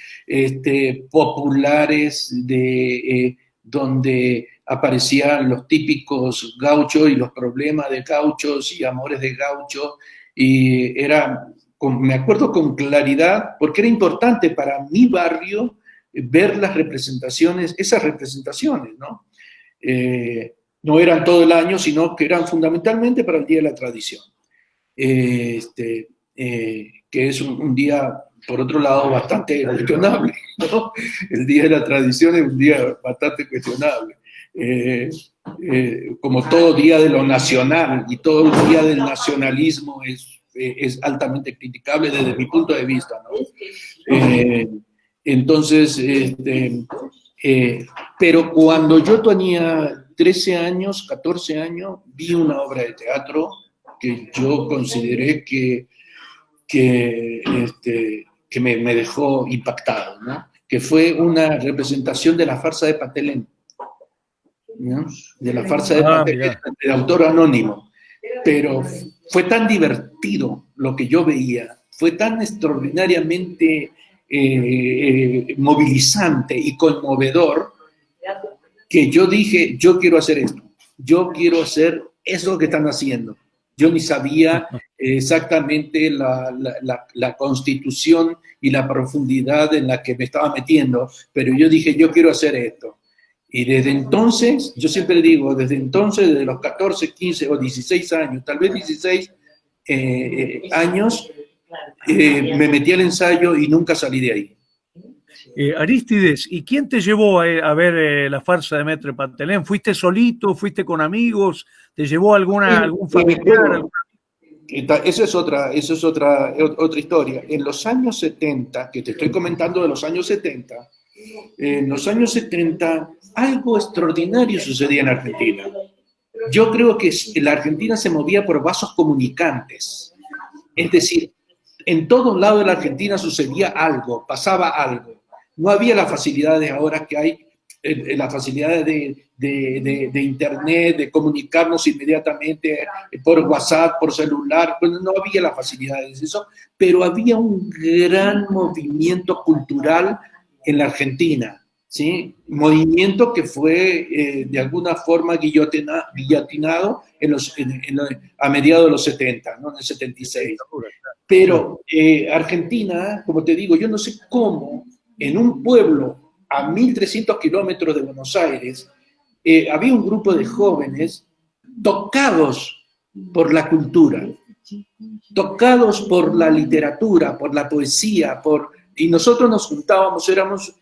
populares, de donde aparecían los típicos gauchos y los problemas de gauchos y amores de gauchos, y me acuerdo con claridad, porque era importante para mi barrio ver las representaciones, esas representaciones, ¿no? No eran todo el año, sino que eran fundamentalmente para el Día de la Tradición. Que es un día, por otro lado, bastante cuestionable, ¿no? El Día de la Tradición es un día bastante cuestionable. Como todo día de lo nacional y todo el día del nacionalismo es altamente criticable desde mi punto de vista, ¿no? Entonces, pero cuando yo tenía 13 años, 14 años, vi una obra de teatro que yo consideré que me dejó impactado, ¿no? Que fue una representación de la farsa de Patelén, ¿no? De la farsa de Patelén, de autor anónimo. Pero fue tan divertido lo que yo veía, fue tan extraordinariamente movilizante y conmovedor, que yo dije, yo quiero hacer esto, yo quiero hacer eso que están haciendo. Yo ni sabía exactamente la constitución y la profundidad en la que me estaba metiendo, pero yo dije, yo quiero hacer esto. Y desde entonces, yo siempre digo, desde entonces, desde los 14, 15 o 16 años, tal vez 16 años, me metí al ensayo y nunca salí de ahí. Arístides, ¿y quién te llevó a ver la farsa de Maître Patelén? ¿Fuiste solito? ¿Fuiste con amigos? ¿Te llevó algún familiar? Esa es otra historia. En los años 70, que te estoy comentando de los años 70, en los años 70 algo extraordinario sucedía en Argentina. Yo creo que la Argentina se movía por vasos comunicantes. Es decir, en todos lados de la Argentina sucedía algo, pasaba algo. No había las facilidades ahora que hay, las facilidades de internet, de comunicarnos inmediatamente por WhatsApp, por celular. Pues no había las facilidades de eso, pero había un gran movimiento cultural en la Argentina, ¿sí? Movimiento que fue de alguna forma guillotinado a mediados de los 70, ¿no? En el 76. Pero Argentina, como te digo, yo no sé cómo en un pueblo a 1.300 kilómetros de Buenos Aires había un grupo de jóvenes tocados por la cultura, tocados por la literatura, por la poesía, y nosotros nos juntábamos,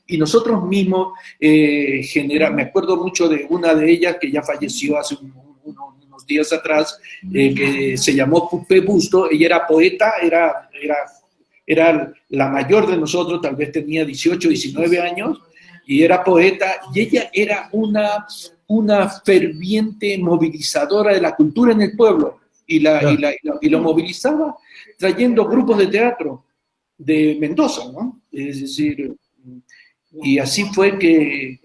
y nosotros mismos, me acuerdo mucho de una de ellas que ya falleció hace unos días atrás, que se llamó Pupé Busto. Ella era poeta, era la mayor de nosotros, tal vez tenía 18, 19 años, y era poeta, y ella era una ferviente movilizadora de la cultura en el pueblo, y lo movilizaba trayendo grupos de teatro de Mendoza, ¿no? Es decir, y así fue que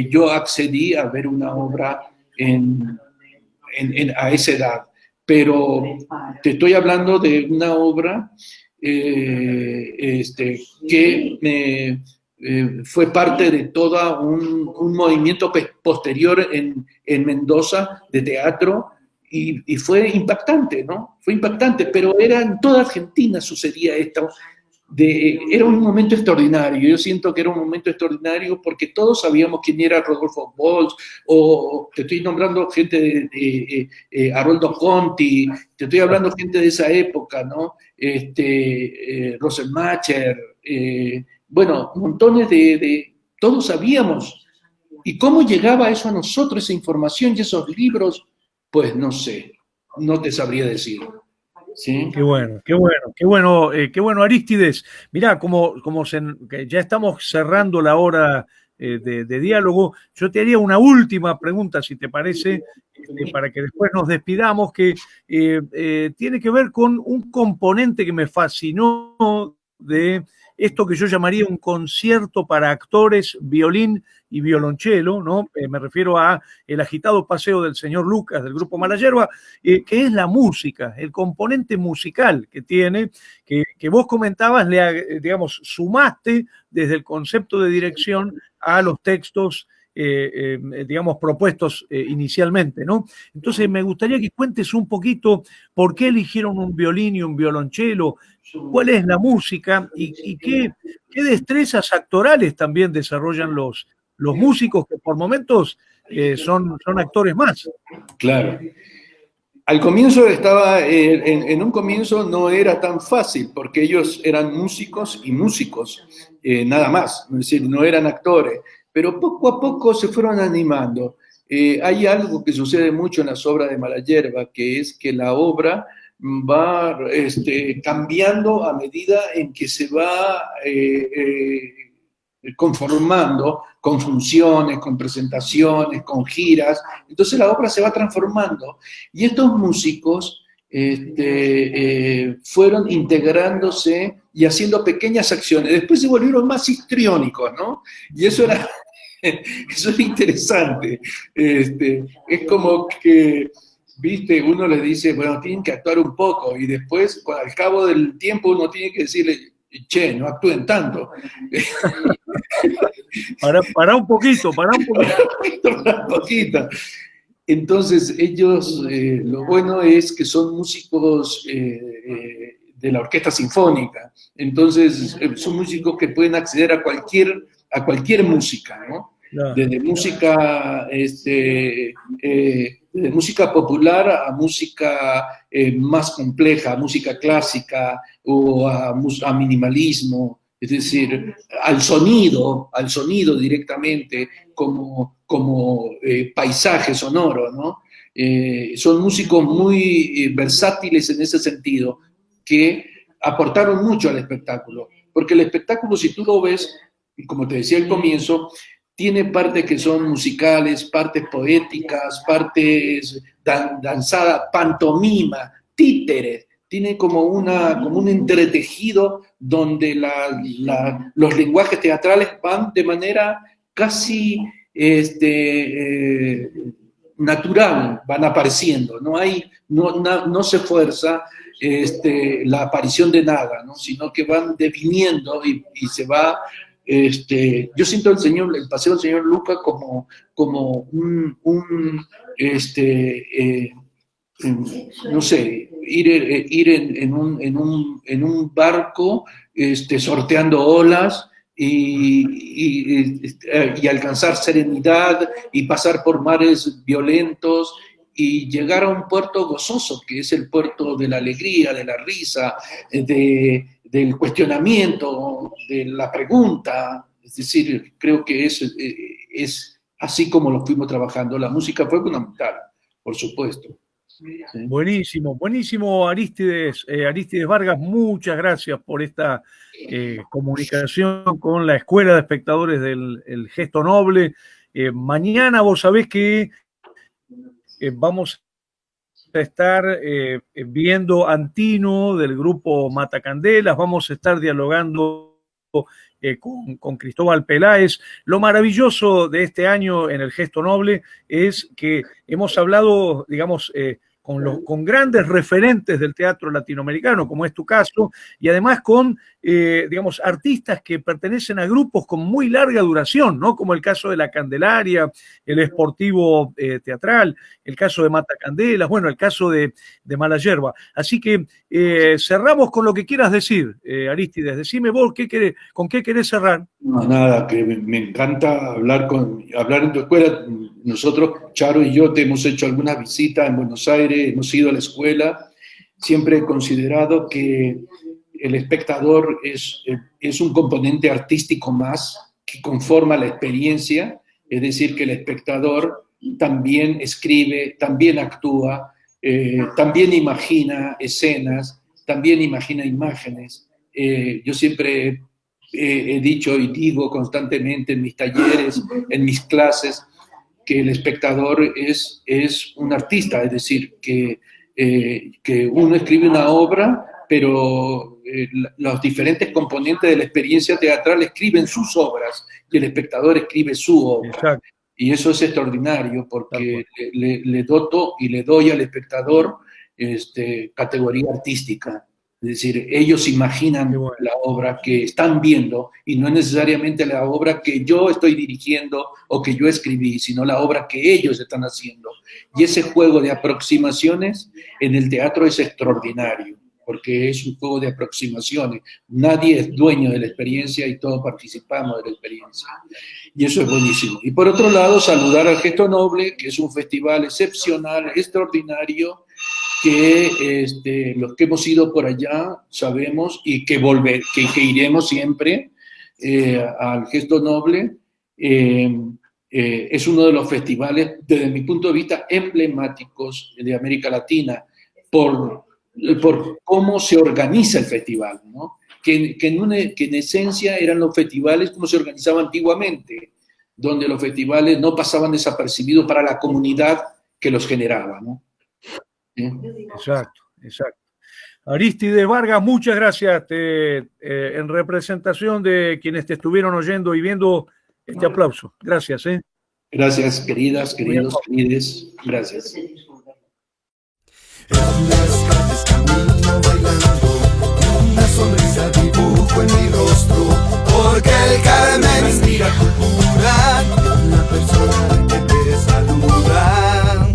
yo accedí a ver una obra a esa edad. Pero te estoy hablando de una obra que fue parte de todo un movimiento posterior en Mendoza de teatro, y fue impactante, ¿no? Fue impactante, pero en toda Argentina sucedía esto. Era un momento extraordinario. Yo siento que era un momento extraordinario porque todos sabíamos quién era Rodolfo Walsh, o te estoy nombrando gente de Haroldo Conti, te estoy hablando gente de esa época, ¿no? Rosenmacher, bueno, montones todos sabíamos. ¿Y cómo llegaba eso a nosotros, esa información y esos libros? Pues no sé, no te sabría decir. ¿Sí? Qué bueno, Arístides. Mirá, que ya estamos cerrando la hora de diálogo, yo te haría una última pregunta, si te parece, para que después nos despidamos, que tiene que ver con un componente que me fascinó de esto que yo llamaría un concierto para actores, violín y violonchelo, ¿no? Me refiero a El agitado paseo del señor Lucas, del grupo Mala Yerba, que es la música, el componente musical que tiene, que vos comentabas, digamos, sumaste desde el concepto de dirección a los textos, digamos, propuestos inicialmente, ¿no? Entonces, me gustaría que cuentes un poquito por qué eligieron un violín y un violonchelo, cuál es la música y qué destrezas actorales también desarrollan los músicos que por momentos son actores más. Claro. Al comienzo estaba, en un comienzo no era tan fácil, porque ellos eran músicos y músicos, nada más, es decir, no eran actores, pero poco a poco se fueron animando. Hay algo que sucede mucho en las obras de Mala Yerba, que es que la obra va cambiando a medida en que se va conformando con funciones, con presentaciones, con giras. Entonces la obra se va transformando y estos músicos fueron integrándose y haciendo pequeñas acciones. Después se volvieron más histriónicos, ¿no? Y eso era interesante. Es como que, viste, uno les dice, bueno, tienen que actuar un poco, y después, al cabo del tiempo, uno tiene que decirle, che, no actúen tanto. Para un poquito, para un poquito. Entonces, ellos, lo bueno es que son músicos de la orquesta sinfónica. Entonces, son músicos que pueden acceder a cualquier música, ¿no? Desde música, de música popular a música más compleja, a música clásica o a minimalismo, es decir, al sonido directamente como paisaje sonoro, ¿no? Son músicos muy versátiles en ese sentido, que aportaron mucho al espectáculo, porque el espectáculo, si tú lo ves, como te decía al comienzo, tiene partes que son musicales, partes poéticas, partes danzadas, pantomima, títeres. Tiene como un entretejido donde los lenguajes teatrales van de manera casi natural, van apareciendo. No se fuerza la aparición de nada, ¿no? Sino que van deviniendo y se va. Yo siento el paseo del señor Luca como no sé, ir en un barco sorteando olas y alcanzar serenidad y pasar por mares violentos y llegar a un puerto gozoso, que es el puerto de la alegría, de la risa, del cuestionamiento, de la pregunta. Es decir, creo que es así como lo fuimos trabajando. La música fue fundamental, por supuesto. Sí. Buenísimo, buenísimo, Arístides Vargas, muchas gracias por esta comunicación con la Escuela de Espectadores del Gesto Noble. Mañana vos sabés que vamos a estar viendo Antino del grupo Matacandelas, vamos a estar dialogando con Cristóbal Peláez. Lo maravilloso de este año en el Gesto Noble es que hemos hablado, digamos, con grandes referentes del teatro latinoamericano, como es tu caso, y además con, digamos, artistas que pertenecen a grupos con muy larga duración, ¿no? Como el caso de La Candelaria, el Esportivo Teatral, el caso de Matacandelas, bueno, el caso de Mala Yerba. Así que cerramos con lo que quieras decir, Arístides. Decime vos con qué querés cerrar. No, nada, que me encanta hablar en tu escuela. Nosotros, Charo y yo, te hemos hecho algunas visitas en Buenos Aires, hemos ido a la escuela. Siempre he considerado que el espectador es un componente artístico más que conforma la experiencia, es decir, que el espectador también escribe, también actúa, también imagina escenas, también imagina imágenes. Yo siempre he dicho y digo constantemente en mis talleres, en mis clases, que el espectador es un artista, es decir, que uno escribe una obra pero los diferentes componentes de la experiencia teatral escriben sus obras y el espectador escribe su obra. Exacto. Y eso es extraordinario porque le doto y le doy al espectador categoría artística. Es decir, ellos imaginan la obra que están viendo y no es necesariamente la obra que yo estoy dirigiendo o que yo escribí, sino la obra que ellos están haciendo. Y ese juego de aproximaciones en el teatro es extraordinario, porque es un juego de aproximaciones. Nadie es dueño de la experiencia y todos participamos de la experiencia. Y eso es buenísimo. Y por otro lado, saludar al Gesto Noble, que es un festival excepcional, extraordinario, que los que hemos ido por allá sabemos y que iremos siempre al Gesto Noble. Es uno de los festivales, desde mi punto de vista, emblemáticos de América Latina por cómo se organiza el festival, ¿no? Que en esencia eran los festivales como se organizaban antiguamente, donde los festivales no pasaban desapercibidos para la comunidad que los generaba, ¿no? Exacto, exacto. Aristides Vargas, muchas gracias en representación de quienes te estuvieron oyendo y viendo este aplauso. Gracias. Gracias, queridas, queridos, querides. Gracias. En las calles camino bailando, una sonrisa dibujo en mi rostro, porque el Carmen inspira cultura, una persona que te saluda.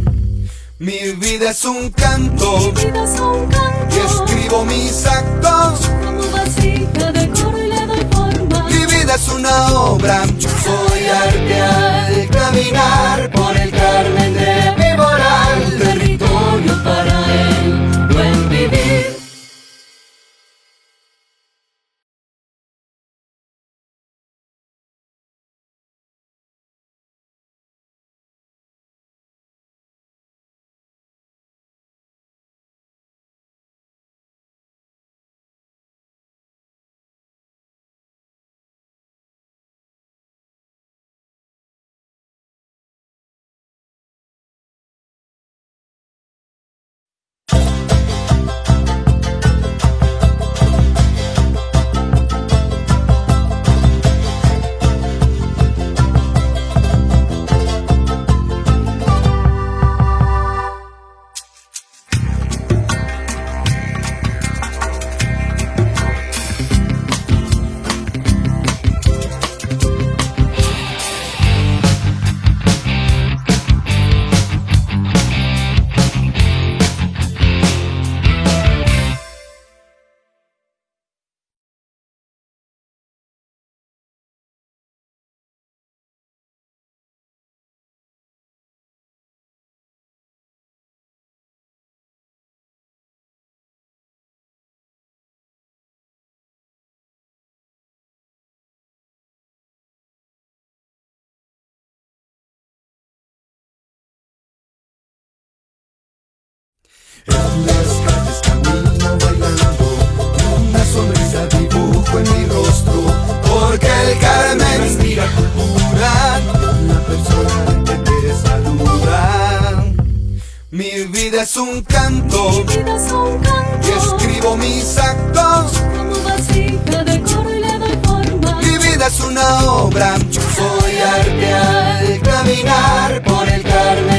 Mi vida es un canto, y escribo mis actos, como vasija decoro y le doy forma. Mi vida es una obra, soy arte al caminar por el Carmen de Viboral, Territorio para el buen vivir. En las calles camino bailando, una sonrisa dibujo en mi rostro, porque el Carmen inspira cultura, una persona que te saluda. Mi vida es un canto, y escribo mis actos, como vasija decoro y le doy forma. Mi vida es una obra, soy arte al caminar por el Carmen